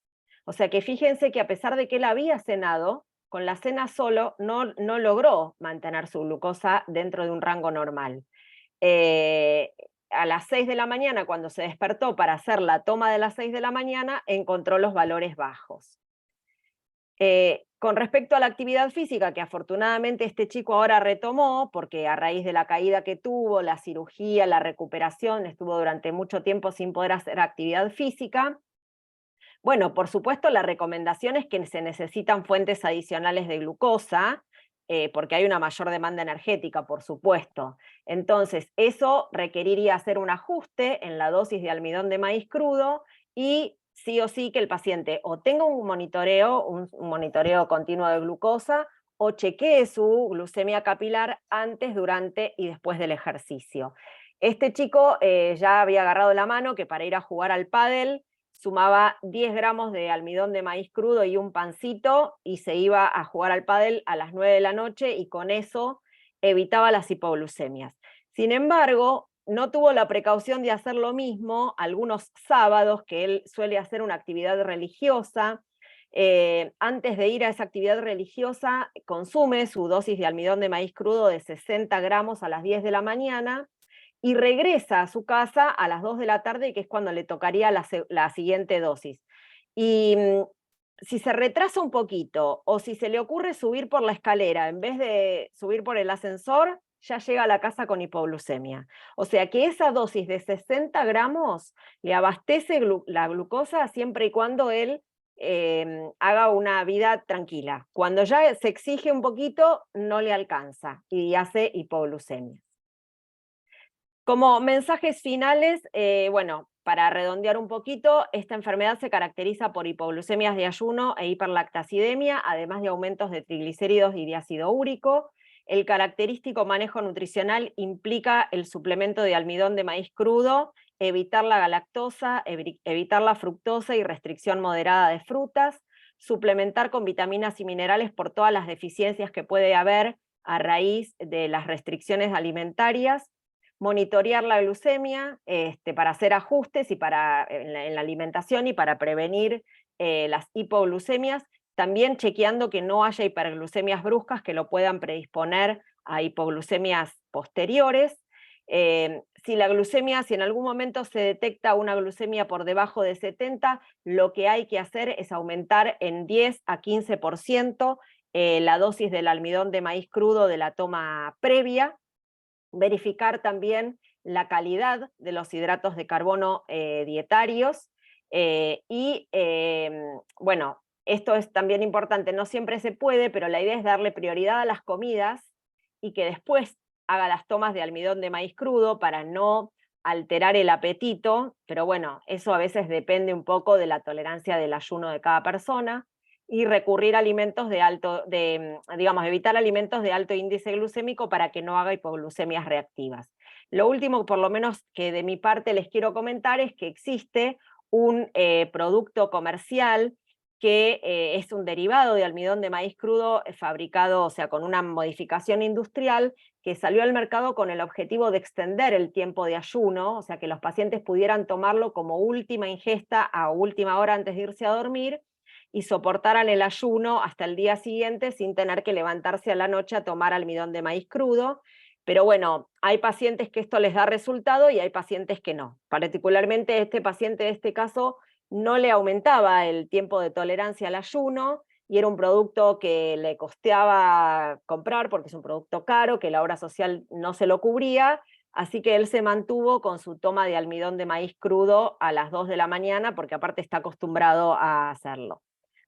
O sea que fíjense que a pesar de que él había cenado, con la cena solo no logró mantener su glucosa dentro de un rango normal. A las 6 de la mañana, cuando se despertó para hacer la toma de las 6 de la mañana, encontró los valores bajos. Con respecto a la actividad física, que afortunadamente este chico ahora retomó, porque a raíz de la caída que tuvo, la cirugía, la recuperación, estuvo durante mucho tiempo sin poder hacer actividad física. Bueno, por supuesto la recomendación es que se necesitan fuentes adicionales de glucosa, porque hay una mayor demanda energética, por supuesto. Entonces, eso requeriría hacer un ajuste en la dosis de almidón de maíz crudo y sí o sí que el paciente o tenga un monitoreo continuo de glucosa, o chequee su glucemia capilar antes, durante y después del ejercicio. Este chico ya había agarrado la mano que para ir a jugar al pádel sumaba 10 gramos de almidón de maíz crudo y un pancito, y se iba a jugar al pádel a las 9 de la noche, y con eso evitaba las hipoglucemias. Sin embargo, no tuvo la precaución de hacer lo mismo algunos sábados, que él suele hacer una actividad religiosa. Antes de ir a esa actividad religiosa, consume su dosis de almidón de maíz crudo de 60 gramos a las 10 de la mañana, y regresa a su casa a las 2 de la tarde, que es cuando le tocaría la siguiente dosis. Y si se retrasa un poquito, o si se le ocurre subir por la escalera en vez de subir por el ascensor, ya llega a la casa con hipoglucemia. O sea que esa dosis de 60 gramos le abastece la glucosa siempre y cuando él haga una vida tranquila. Cuando ya se exige un poquito, no le alcanza y hace hipoglucemia. Como mensajes finales, bueno, para redondear un poquito, esta enfermedad se caracteriza por hipoglucemias de ayuno e hiperlactacidemia, además de aumentos de triglicéridos y de ácido úrico. El característico manejo nutricional implica el suplemento de almidón de maíz crudo, evitar la galactosa, evitar la fructosa y restricción moderada de frutas, suplementar con vitaminas y minerales por todas las deficiencias que puede haber a raíz de las restricciones alimentarias, monitorear la glucemia para hacer ajustes en la alimentación y para prevenir las hipoglucemias, también chequeando que no haya hiperglucemias bruscas que lo puedan predisponer a hipoglucemias posteriores. Si en algún momento se detecta una glucemia por debajo de 70, lo que hay que hacer es aumentar en 10 a 15% la dosis del almidón de maíz crudo de la toma previa. Verificar también la calidad de los hidratos de carbono dietarios, bueno, esto es también importante, no siempre se puede, pero la idea es darle prioridad a las comidas y que después haga las tomas de almidón de maíz crudo para no alterar el apetito, pero bueno, eso a veces depende un poco de la tolerancia del ayuno de cada persona, y recurrir a alimentos evitar alimentos de alto índice glucémico para que no haga hipoglucemias reactivas. Lo último, por lo menos que de mi parte les quiero comentar, es que existe un producto comercial que es un derivado de almidón de maíz crudo fabricado, o sea, con una modificación industrial, que salió al mercado con el objetivo de extender el tiempo de ayuno, o sea, que los pacientes pudieran tomarlo como última ingesta a última hora antes de irse a dormir, y soportaran el ayuno hasta el día siguiente sin tener que levantarse a la noche a tomar almidón de maíz crudo. Pero bueno, hay pacientes que esto les da resultado y hay pacientes que no. Particularmente este paciente de este caso no le aumentaba el tiempo de tolerancia al ayuno, y era un producto que le costeaba comprar porque es un producto caro, que la obra social no se lo cubría, así que él se mantuvo con su toma de almidón de maíz crudo a las 2 de la mañana, porque aparte está acostumbrado a hacerlo.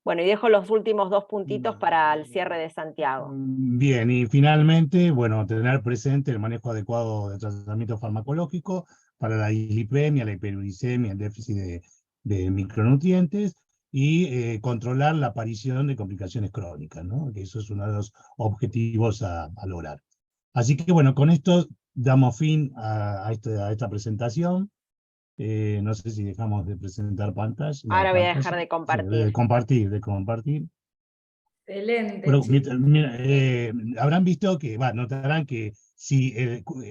Bueno, y dejo los últimos 2 puntitos para el cierre de Santiago. Bien, y finalmente, bueno, tener presente el manejo adecuado de tratamiento farmacológico para la dislipemia, la hiperuricemia, el déficit de de micronutrientes y controlar la aparición de complicaciones crónicas, ¿no? Que eso es uno de los objetivos a lograr. Así que bueno, con esto damos fin a esta presentación. No sé si dejamos de presentar pantalla. Ahora voy a dejar de compartir. De compartir. Excelente, Bueno, chicos. mira, habrán visto que, notarán que si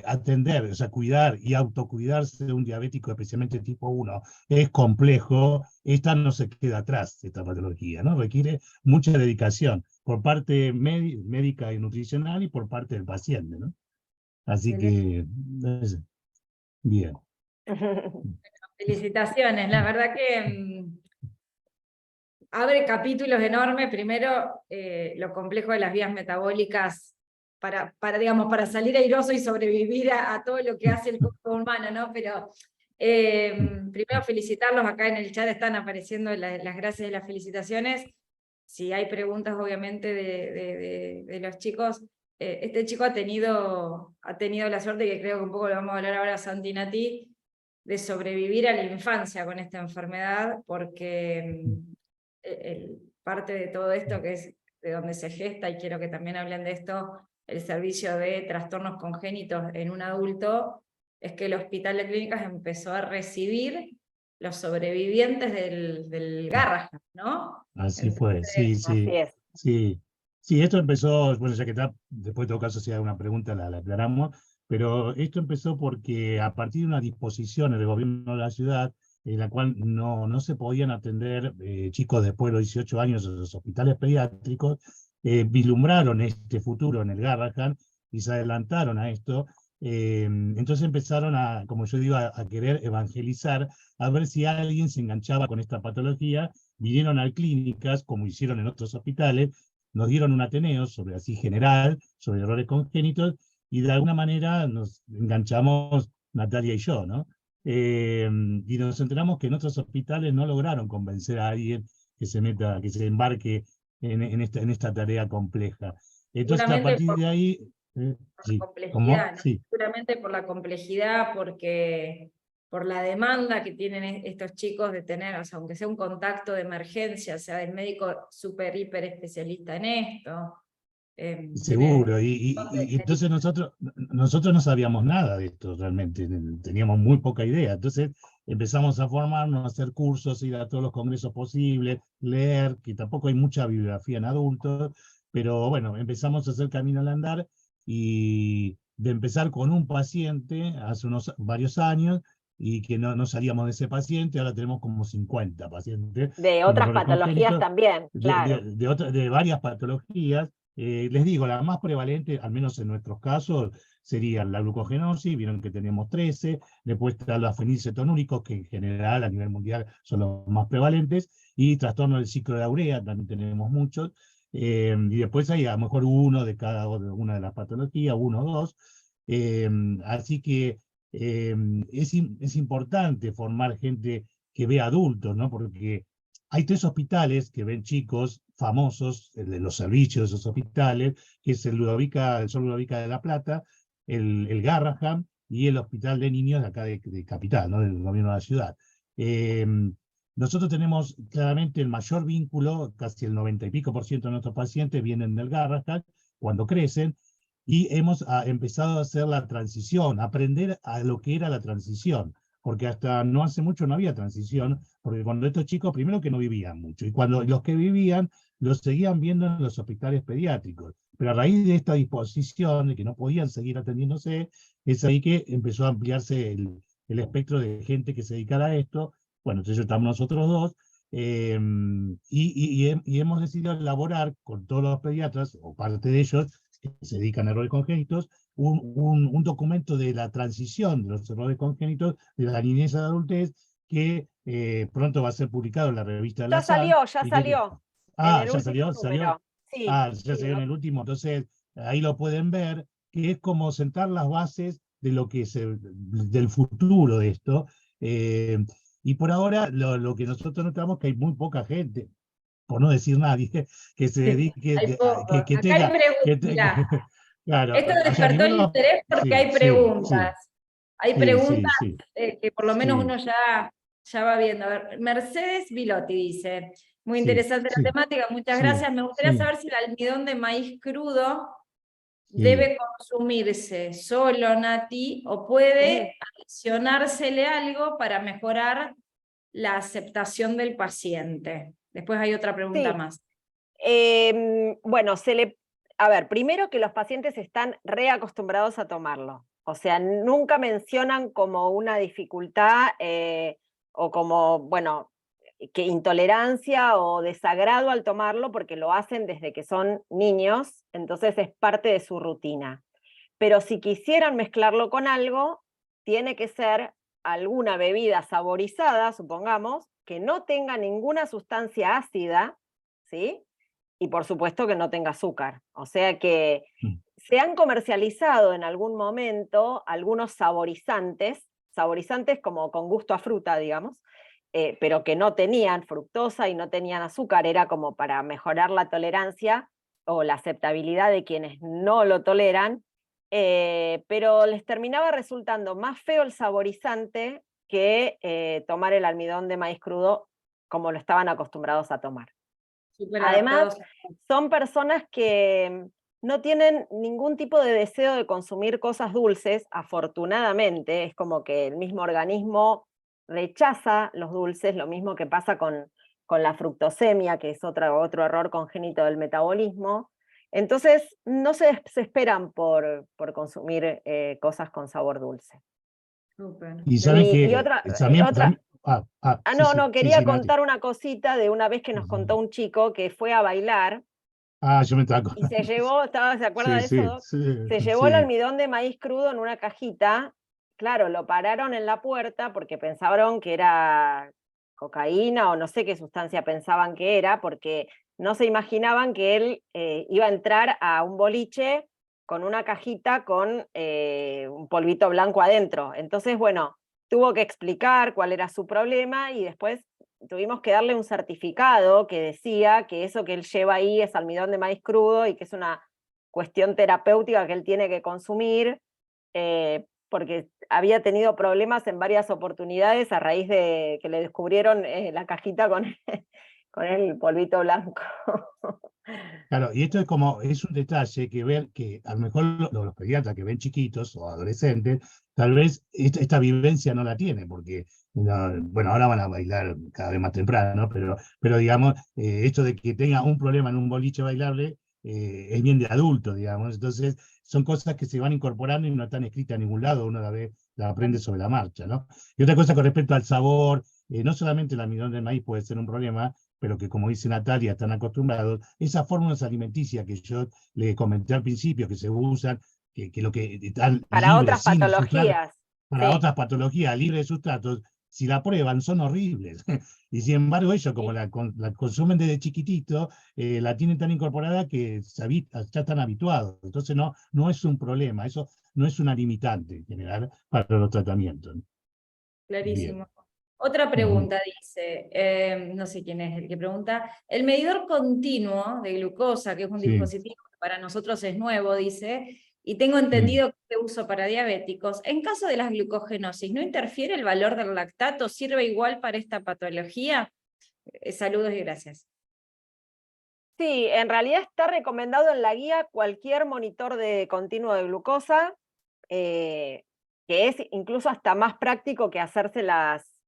atender, o sea, cuidar y autocuidarse de un diabético, especialmente tipo 1, es complejo, esta no se queda atrás, esta patología, ¿no? Requiere mucha dedicación por parte médica y nutricional y por parte del paciente, ¿no? Así que, bien. Felicitaciones, la verdad que abre capítulos enormes. Primero, lo complejo de las vías metabólicas digamos, para salir airoso y sobrevivir a todo lo que hace el cuerpo humano, ¿no? Pero primero felicitarlos, acá en el chat están apareciendo las gracias y las felicitaciones. Si hay preguntas, obviamente, de los chicos, este chico ha tenido la suerte, que creo que un poco lo vamos a hablar ahora, Santi Nati, de sobrevivir a la infancia con esta enfermedad, porque parte de todo esto, que es de donde se gesta, y quiero que también hablen de esto, el servicio de trastornos congénitos en un adulto, es que el Hospital de Clínicas empezó a recibir los sobrevivientes del Garrahan, ¿no? Así Entonces, fue, sí, Así sí, es. sí. Sí, esto empezó, bueno, ya que está, después de todo caso, si hay una pregunta la aclaramos, pero esto empezó porque a partir de una disposición del gobierno de la ciudad, en la cual no se podían atender chicos después de los 18 años en los hospitales pediátricos, vislumbraron este futuro en el Garrahan y se adelantaron a esto. Entonces empezaron a, como yo digo, a querer evangelizar, a ver si alguien se enganchaba con esta patología. Vinieron a clínicas, como hicieron en otros hospitales, nos dieron un ateneo sobre así general, sobre errores congénitos, y de alguna manera nos enganchamos Natalia y yo, ¿no? Y nos enteramos que en otros hospitales no lograron convencer a alguien que se meta, que se embarque en esta tarea compleja. Entonces, a seguramente partir de ahí, sí, ¿cómo? complejidad, ¿no? Sí. Seguramente por la complejidad, por la demanda que tienen estos chicos de tener, o sea, aunque sea un contacto de emergencia, o sea, el médico súper, hiper especialista en esto. Seguro, y entonces nosotros no sabíamos nada de esto realmente, teníamos muy poca idea. Entonces empezamos a formarnos, a hacer cursos, ir a todos los congresos posibles, leer, que tampoco hay mucha bibliografía en adultos, pero bueno, empezamos a hacer camino al andar, y de empezar con un paciente hace varios años, y que no salíamos de ese paciente, ahora tenemos como 50 pacientes De con otras errores patologías congénitos, también, claro. de varias patologías. Les digo, la más prevalente, al menos en nuestros casos, serían la glucogenosis, vieron que tenemos 13, después está los fenilcetonúricos, que en general a nivel mundial son los más prevalentes, y trastorno del ciclo de Urea, también tenemos muchos, y después hay a lo mejor uno de cada una de las patologías, uno o dos, así que es importante formar gente que ve adultos, ¿no? Porque hay 3 hospitales que ven chicos famosos, el de los servicios de esos hospitales, que es el Sol Ludovica de La Plata, el Garrahan y el Hospital de Niños de acá de Capital, ¿no? Del gobierno de la ciudad. Nosotros tenemos claramente el mayor vínculo, casi el 90 y pico % de nuestros pacientes vienen del Garrahan cuando crecen, y hemos empezado a hacer la transición, aprender a lo que era la transición, porque hasta no hace mucho no había transición, porque cuando estos chicos, primero que no vivían mucho, y cuando los que vivían, los seguían viendo en los hospitales pediátricos. Pero a raíz de esta disposición de que no podían seguir atendiéndose, es ahí que empezó a ampliarse el espectro de gente que se dedicara a esto. Bueno, entonces estamos nosotros dos, y hemos decidido elaborar con todos los pediatras, o parte de ellos, que se dedican a errores congénitos, un documento de la transición de los errores congénitos de la niñez a la adultez, que pronto va a ser publicado en la revista de la SAL. Ya salió. En el Ya último salió. número. Sí, Ya sí, salió en el último. Entonces, ahí lo pueden ver, que es como sentar las bases de lo que del futuro de esto. Y por ahora, lo que nosotros notamos es que hay muy poca gente, por no decir nadie, que se dedique, Hay poco. que Acá hay tenga, preguntas. Mirá, claro, esto o sea, a despertó nivel, el interés porque sí, hay sí, preguntas. sí, Hay sí, preguntas sí, sí, que por lo menos sí. uno ya Ya va viendo. A ver, Mercedes Vilotti dice, muy Sí, interesante la sí, temática, muchas sí, gracias. Me gustaría sí, saber si el almidón de maíz crudo sí. debe consumirse solo, Nati, o Mm. puede adicionársele algo para mejorar la aceptación del paciente. Después hay otra pregunta Sí, más. bueno, a ver, primero que los pacientes están reacostumbrados a tomarlo. O sea, nunca mencionan como una dificultad o como, bueno, que intolerancia o desagrado al tomarlo porque lo hacen desde que son niños, entonces es parte de su rutina. Pero si quisieran mezclarlo con algo, tiene que ser alguna bebida saborizada, supongamos, que no tenga ninguna sustancia ácida, ¿sí? Y por supuesto que no tenga azúcar. O sea que Mm. se han comercializado en algún momento algunos saborizantes como con gusto a fruta, digamos, pero que no tenían fructosa y no tenían azúcar, era como para mejorar la tolerancia o la aceptabilidad de quienes no lo toleran, pero les terminaba resultando más feo el saborizante que tomar el almidón de maíz crudo como lo estaban acostumbrados a tomar. Súper Además, adaptados. son personas que no tienen ningún tipo de deseo de consumir cosas dulces, afortunadamente, es como que el mismo organismo rechaza los dulces, lo mismo que pasa con la fructosemia, que es otro error congénito del metabolismo. Entonces, no se desesperan por consumir cosas con sabor dulce. Súper. Y saben Y que otra, también, sí, no, sí, no, sí, quería sí, Nati. contar una cosita de una vez que Sí, nos sí. contó un chico que fue a bailar Yo me estaba y se acordando. llevó, ¿se acuerda Sí, de eso, sí, Doc? sí, Se llevó el sí. almidón de maíz crudo en una cajita. Claro, lo pararon en la puerta porque pensaron que era cocaína o no sé qué sustancia pensaban que era, porque no se imaginaban que él iba a entrar a un boliche con una cajita con un polvito blanco adentro. Entonces, bueno, tuvo que explicar cuál era su problema y después tuvimos que darle un certificado que decía que eso que él lleva ahí es almidón de maíz crudo y que es una cuestión terapéutica que él tiene que consumir, porque había tenido problemas en varias oportunidades a raíz de que le descubrieron la cajita con, con el polvito blanco. Claro, y esto es como, es un detalle que ver que a lo mejor los pediatras que ven chiquitos o adolescentes, tal vez esta vivencia no la tienen, porque, bueno, ahora van a bailar cada vez más temprano, pero digamos, esto de que tenga un problema en un boliche bailable es bien de adulto, digamos. Entonces, son cosas que se van incorporando y no están escritas en ningún lado, uno la aprende sobre la marcha, ¿no? Y otra cosa con respecto al sabor, no solamente el almidón de maíz puede ser un problema, pero que como dice Natalia, están acostumbrados, esas fórmulas alimenticias que yo le comenté al principio, que se usan, que lo que están Para libres, otras sin sustratos, patologías, para sí. otras patologías, libres de sustratos, si la prueban son horribles. Y sin embargo ellos, como Sí. la consumen desde chiquitito, la tienen tan incorporada que ya están habituados. Entonces no es un problema, eso no es una limitante en general para los tratamientos. Bien. Clarísimo. Otra Ujú. pregunta dice, no sé quién es el que pregunta, el medidor continuo de glucosa, que es un Sí, dispositivo que para nosotros es nuevo, dice, y tengo sí. entendido que se usa para diabéticos, en caso de las glucogenosis, ¿no interfiere el valor del lactato? ¿Sirve igual para esta patología? Saludos y gracias. Sí, en realidad está recomendado en la guía cualquier monitor de continuo de glucosa, que es incluso hasta más práctico que hacerse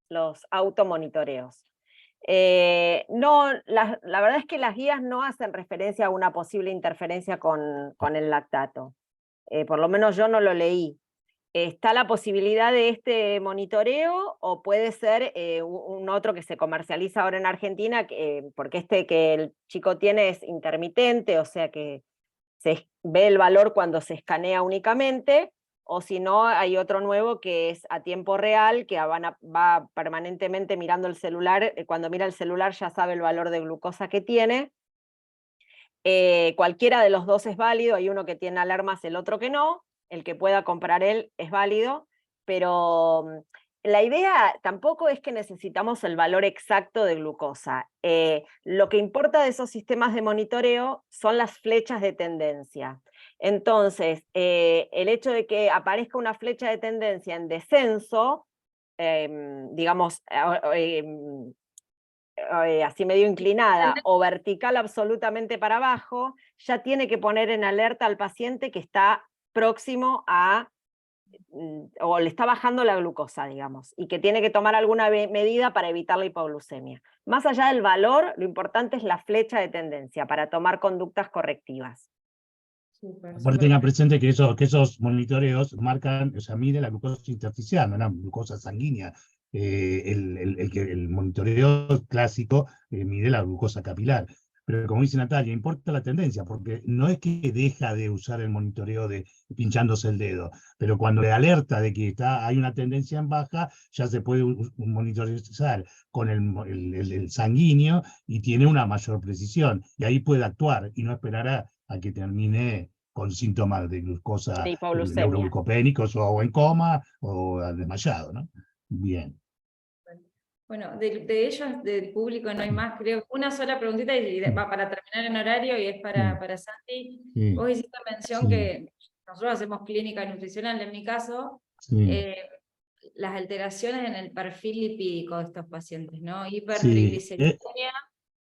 los automonitoreos. No, la verdad es que las guías no hacen referencia a una posible interferencia con el lactato. Por lo menos yo no lo leí. Está la posibilidad de este monitoreo o puede ser un otro que se comercializa ahora en Argentina, porque este que el chico tiene es intermitente, o sea que se ve el valor cuando se escanea únicamente, o si no, hay otro nuevo que es a tiempo real, que va permanentemente mirando el celular, cuando mira el celular ya sabe el valor de glucosa que tiene. Cualquiera de los dos es válido, hay uno que tiene alarmas, el otro que no, el que pueda comprar él es válido, pero la idea tampoco es que necesitamos el valor exacto de glucosa. Lo que importa de esos sistemas de monitoreo son las flechas de tendencia. Entonces, el hecho de que aparezca una flecha de tendencia en descenso digamos, así medio inclinada o vertical absolutamente para abajo, ya tiene que poner en alerta al paciente que está próximo a, o le está bajando la glucosa, digamos, y que tiene que tomar alguna medida para evitar la hipoglucemia. Más allá del valor, lo importante es la flecha de tendencia para tomar conductas correctivas. Bueno, tengan presente que esos monitoreos marcan, o sea, mide la glucosa intersticial, no la glucosa sanguínea. El monitoreo clásico mide la glucosa capilar. Pero como dice Natalia, importa la tendencia, porque no es que deja de usar el monitoreo de pinchándose el dedo, pero cuando le alerta de que hay una tendencia en baja, ya se puede monitorizar con el sanguíneo y tiene una mayor precisión. Y ahí puede actuar y no esperar a que termine con síntomas de glucosa neuroglucopénicos o en coma o desmayado, ¿no? Bien. Bueno, de ellos, del público, no hay más, creo. Una sola preguntita y va para terminar en horario y es para Santi. Sí. Vos hiciste mención que nosotros hacemos clínica nutricional, en mi caso, las alteraciones en el perfil lipídico de estos pacientes, ¿no? Hipertrigliceridemia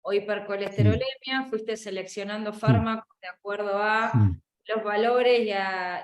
o hipercolesterolemia, fuiste seleccionando fármacos de acuerdo a los valores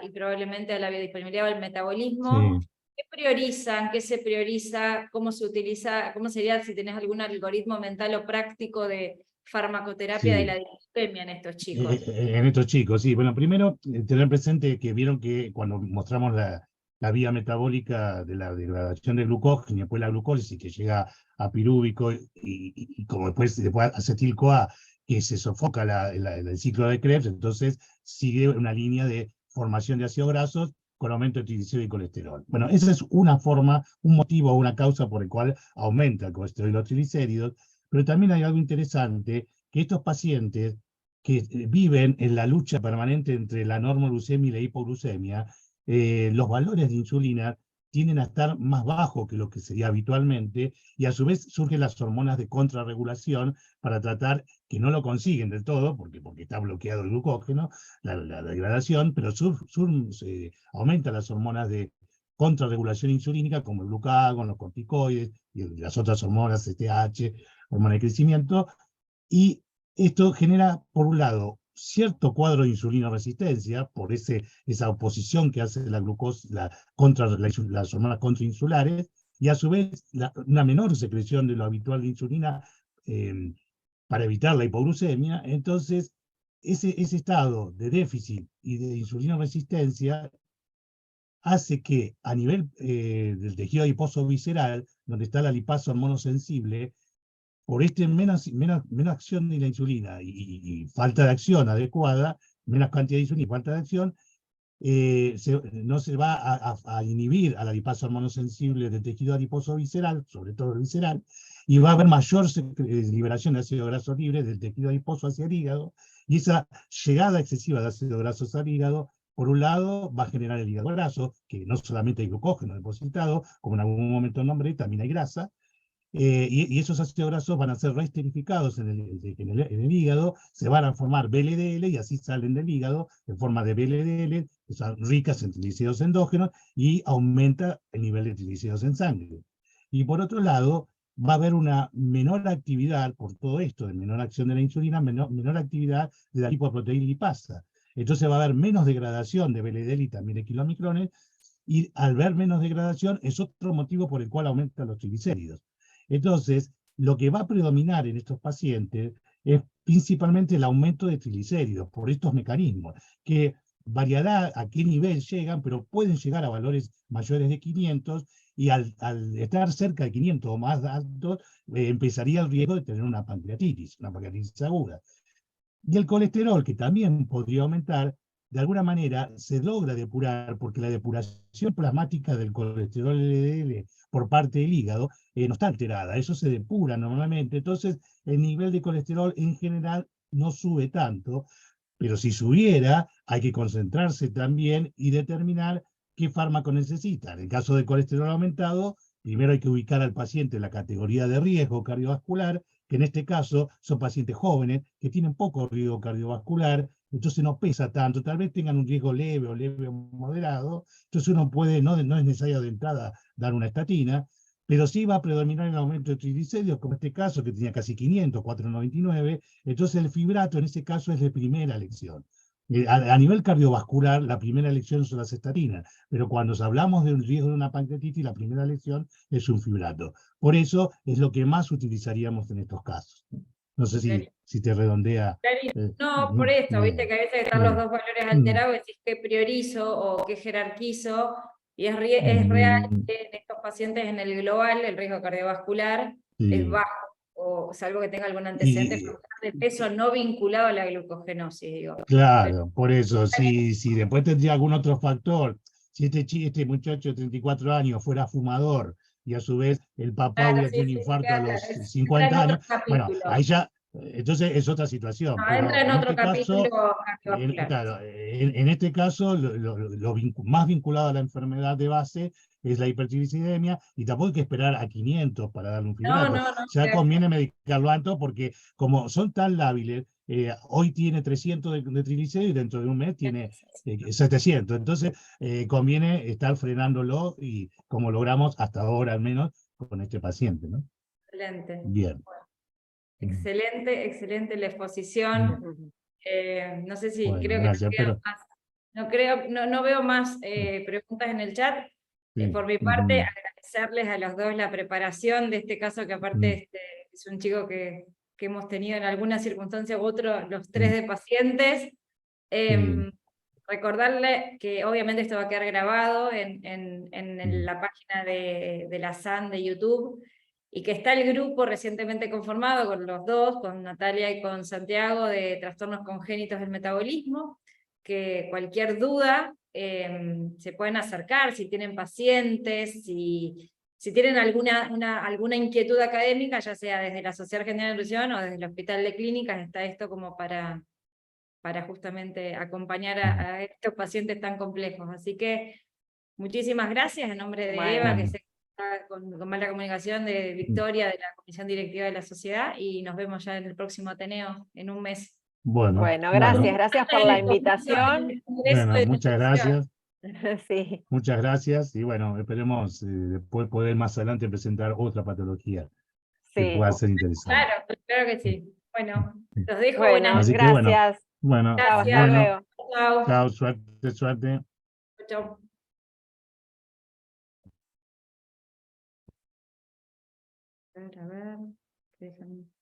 y probablemente a la biodisponibilidad o el metabolismo. ¿Qué priorizan? ¿Qué se prioriza? ¿Cómo se utiliza? ¿Cómo sería si tenés algún algoritmo mental o práctico de farmacoterapia de la dislipemia en estos chicos? En estos chicos, sí. Bueno, primero, tener presente que vieron que cuando mostramos la vía metabólica de la degradación de glucógeno y después la glucólisis que llega a pirúvico y como después acetil-CoA, que se sofoca el ciclo de Krebs, entonces sigue una línea de formación de ácidos grasos con aumento de triglicéridos y colesterol. Bueno, esa es una forma, un motivo o una causa por el cual aumenta el colesterol y los triglicéridos, pero también hay algo interesante, que estos pacientes que viven en la lucha permanente entre la normoglucemia y la hipoglucemia, los valores de insulina tienden a estar más bajos que lo que sería habitualmente, y a su vez surgen las hormonas de contrarregulación para tratar, que no lo consiguen del todo, porque está bloqueado el glucógeno, la degradación, pero aumentan las hormonas de contrarregulación insulínica, como el glucagón, los corticoides, y las otras hormonas, CTH, hormona de crecimiento, y esto genera, por un lado, cierto cuadro de insulinoresistencia, por esa oposición que hace la glucosa contra las hormonas contrainsulares, y a su vez una menor secreción de lo habitual de insulina para evitar la hipoglucemia. Entonces, ese estado de déficit y de insulinoresistencia hace que a nivel del tejido adiposo visceral, donde está la lipasa hormonosensible, por menos acción de la insulina y falta de acción adecuada, menos cantidad de insulina y falta de acción, no se va a inhibir a la lipasa hormonosensible del tejido adiposo visceral, sobre todo el visceral, y va a haber mayor liberación de ácido graso libre del tejido adiposo hacia el hígado, y esa llegada excesiva de ácido grasos al hígado, por un lado, va a generar el hígado graso, que no solamente hay glucógeno depositado, como en algún momento nombré, también hay grasa, y esos ácidos grasos van a ser reesterificados en el hígado, se van a formar VLDL y así salen del hígado en forma de VLDL, que son ricas en triglicéridos endógenos, y aumenta el nivel de triglicéridos en sangre. Y por otro lado, va a haber una menor actividad, por todo esto, de menor acción de la insulina, menor actividad de la lipoproteína lipasa. Entonces va a haber menos degradación de VLDL y también de kilomicrones, y al ver menos degradación es otro motivo por el cual aumentan los triglicéridos. Entonces, lo que va a predominar en estos pacientes es principalmente el aumento de triglicéridos por estos mecanismos, que variará a qué nivel llegan, pero pueden llegar a valores mayores de 500, y al estar cerca de 500 o más altos, empezaría el riesgo de tener una pancreatitis aguda. Y el colesterol, que también podría aumentar, de alguna manera se logra depurar, porque la depuración plasmática del colesterol LDL por parte del hígado no está alterada, eso se depura normalmente, entonces el nivel de colesterol en general no sube tanto, pero si subiera hay que concentrarse también y determinar qué fármaco necesita. En el caso del colesterol aumentado, primero hay que ubicar al paciente en la categoría de riesgo cardiovascular, que en este caso son pacientes jóvenes que tienen poco riesgo cardiovascular, entonces no pesa tanto, tal vez tengan un riesgo leve o moderado, entonces uno puede, no es necesario de entrada dar una estatina, pero sí va a predominar el aumento de triglicéridos, como este caso que tenía casi 500, 499, entonces el fibrato en ese caso es de primera elección. A nivel cardiovascular, la primera elección son las estatinas, pero cuando hablamos de un riesgo de una pancreatitis, la primera elección es un fibrato. Por eso es lo que más utilizaríamos en estos casos. No sé si te redondea. No, por esto, viste que a veces están los dos valores alterados, decís qué priorizo o qué jerarquizo, y es real que en estos pacientes en el global el riesgo cardiovascular es bajo, o salvo que tenga algún antecedente de peso no vinculado a la glucogenosis, digo. Claro, por eso, si después tendría algún otro factor, si este muchacho de 34 años fuera fumador y a su vez el papá hubiera tenido un infarto a los 50 años, bueno, ahí ya, entonces es otra situación. No, pero entra en otro capítulo cardiovascular. Claro, en este caso, más vinculado a la enfermedad de base es la hipertrigliceridemia, y tampoco hay que esperar a 500 para darle un fibrato. No, Ya conviene medicarlo antes, porque como son tan lábiles, hoy tiene 300 de triglicéridos y dentro de un mes tiene 700. Entonces, conviene estar frenándolo, y como logramos hasta ahora al menos con este paciente, ¿no? Excelente. Bien. Excelente la exposición. No sé si Bueno, creo gracias, que no veo más preguntas en el chat. Por mi parte, agradecerles a los dos la preparación de este caso, que aparte es un chico que hemos tenido en alguna circunstancia u otra, los tres de pacientes. Recordarle que obviamente esto va a quedar grabado en la página de la SAN de YouTube, y que está el grupo recientemente conformado con los dos, con Natalia y con Santiago, de trastornos congénitos del metabolismo, que cualquier duda se pueden acercar, si tienen pacientes, si tienen alguna inquietud académica, ya sea desde la Sociedad Argentina de Nutrición o desde el Hospital de Clínicas, está esto como para justamente acompañar a estos pacientes tan complejos. Así que muchísimas gracias en nombre de Eva, que se está con mala comunicación, de Victoria, de la Comisión Directiva de la Sociedad, y nos vemos ya en el próximo Ateneo, en un mes. Bueno, gracias por la invitación. Bueno, muchas gracias. Sí. Muchas gracias, y bueno, esperemos después poder más adelante presentar otra patología que pueda ser interesante. Claro que sí. Bueno, los dejo. Bueno, gracias. Bueno, hasta luego. Chao, suerte. Chao. A ver, déjame.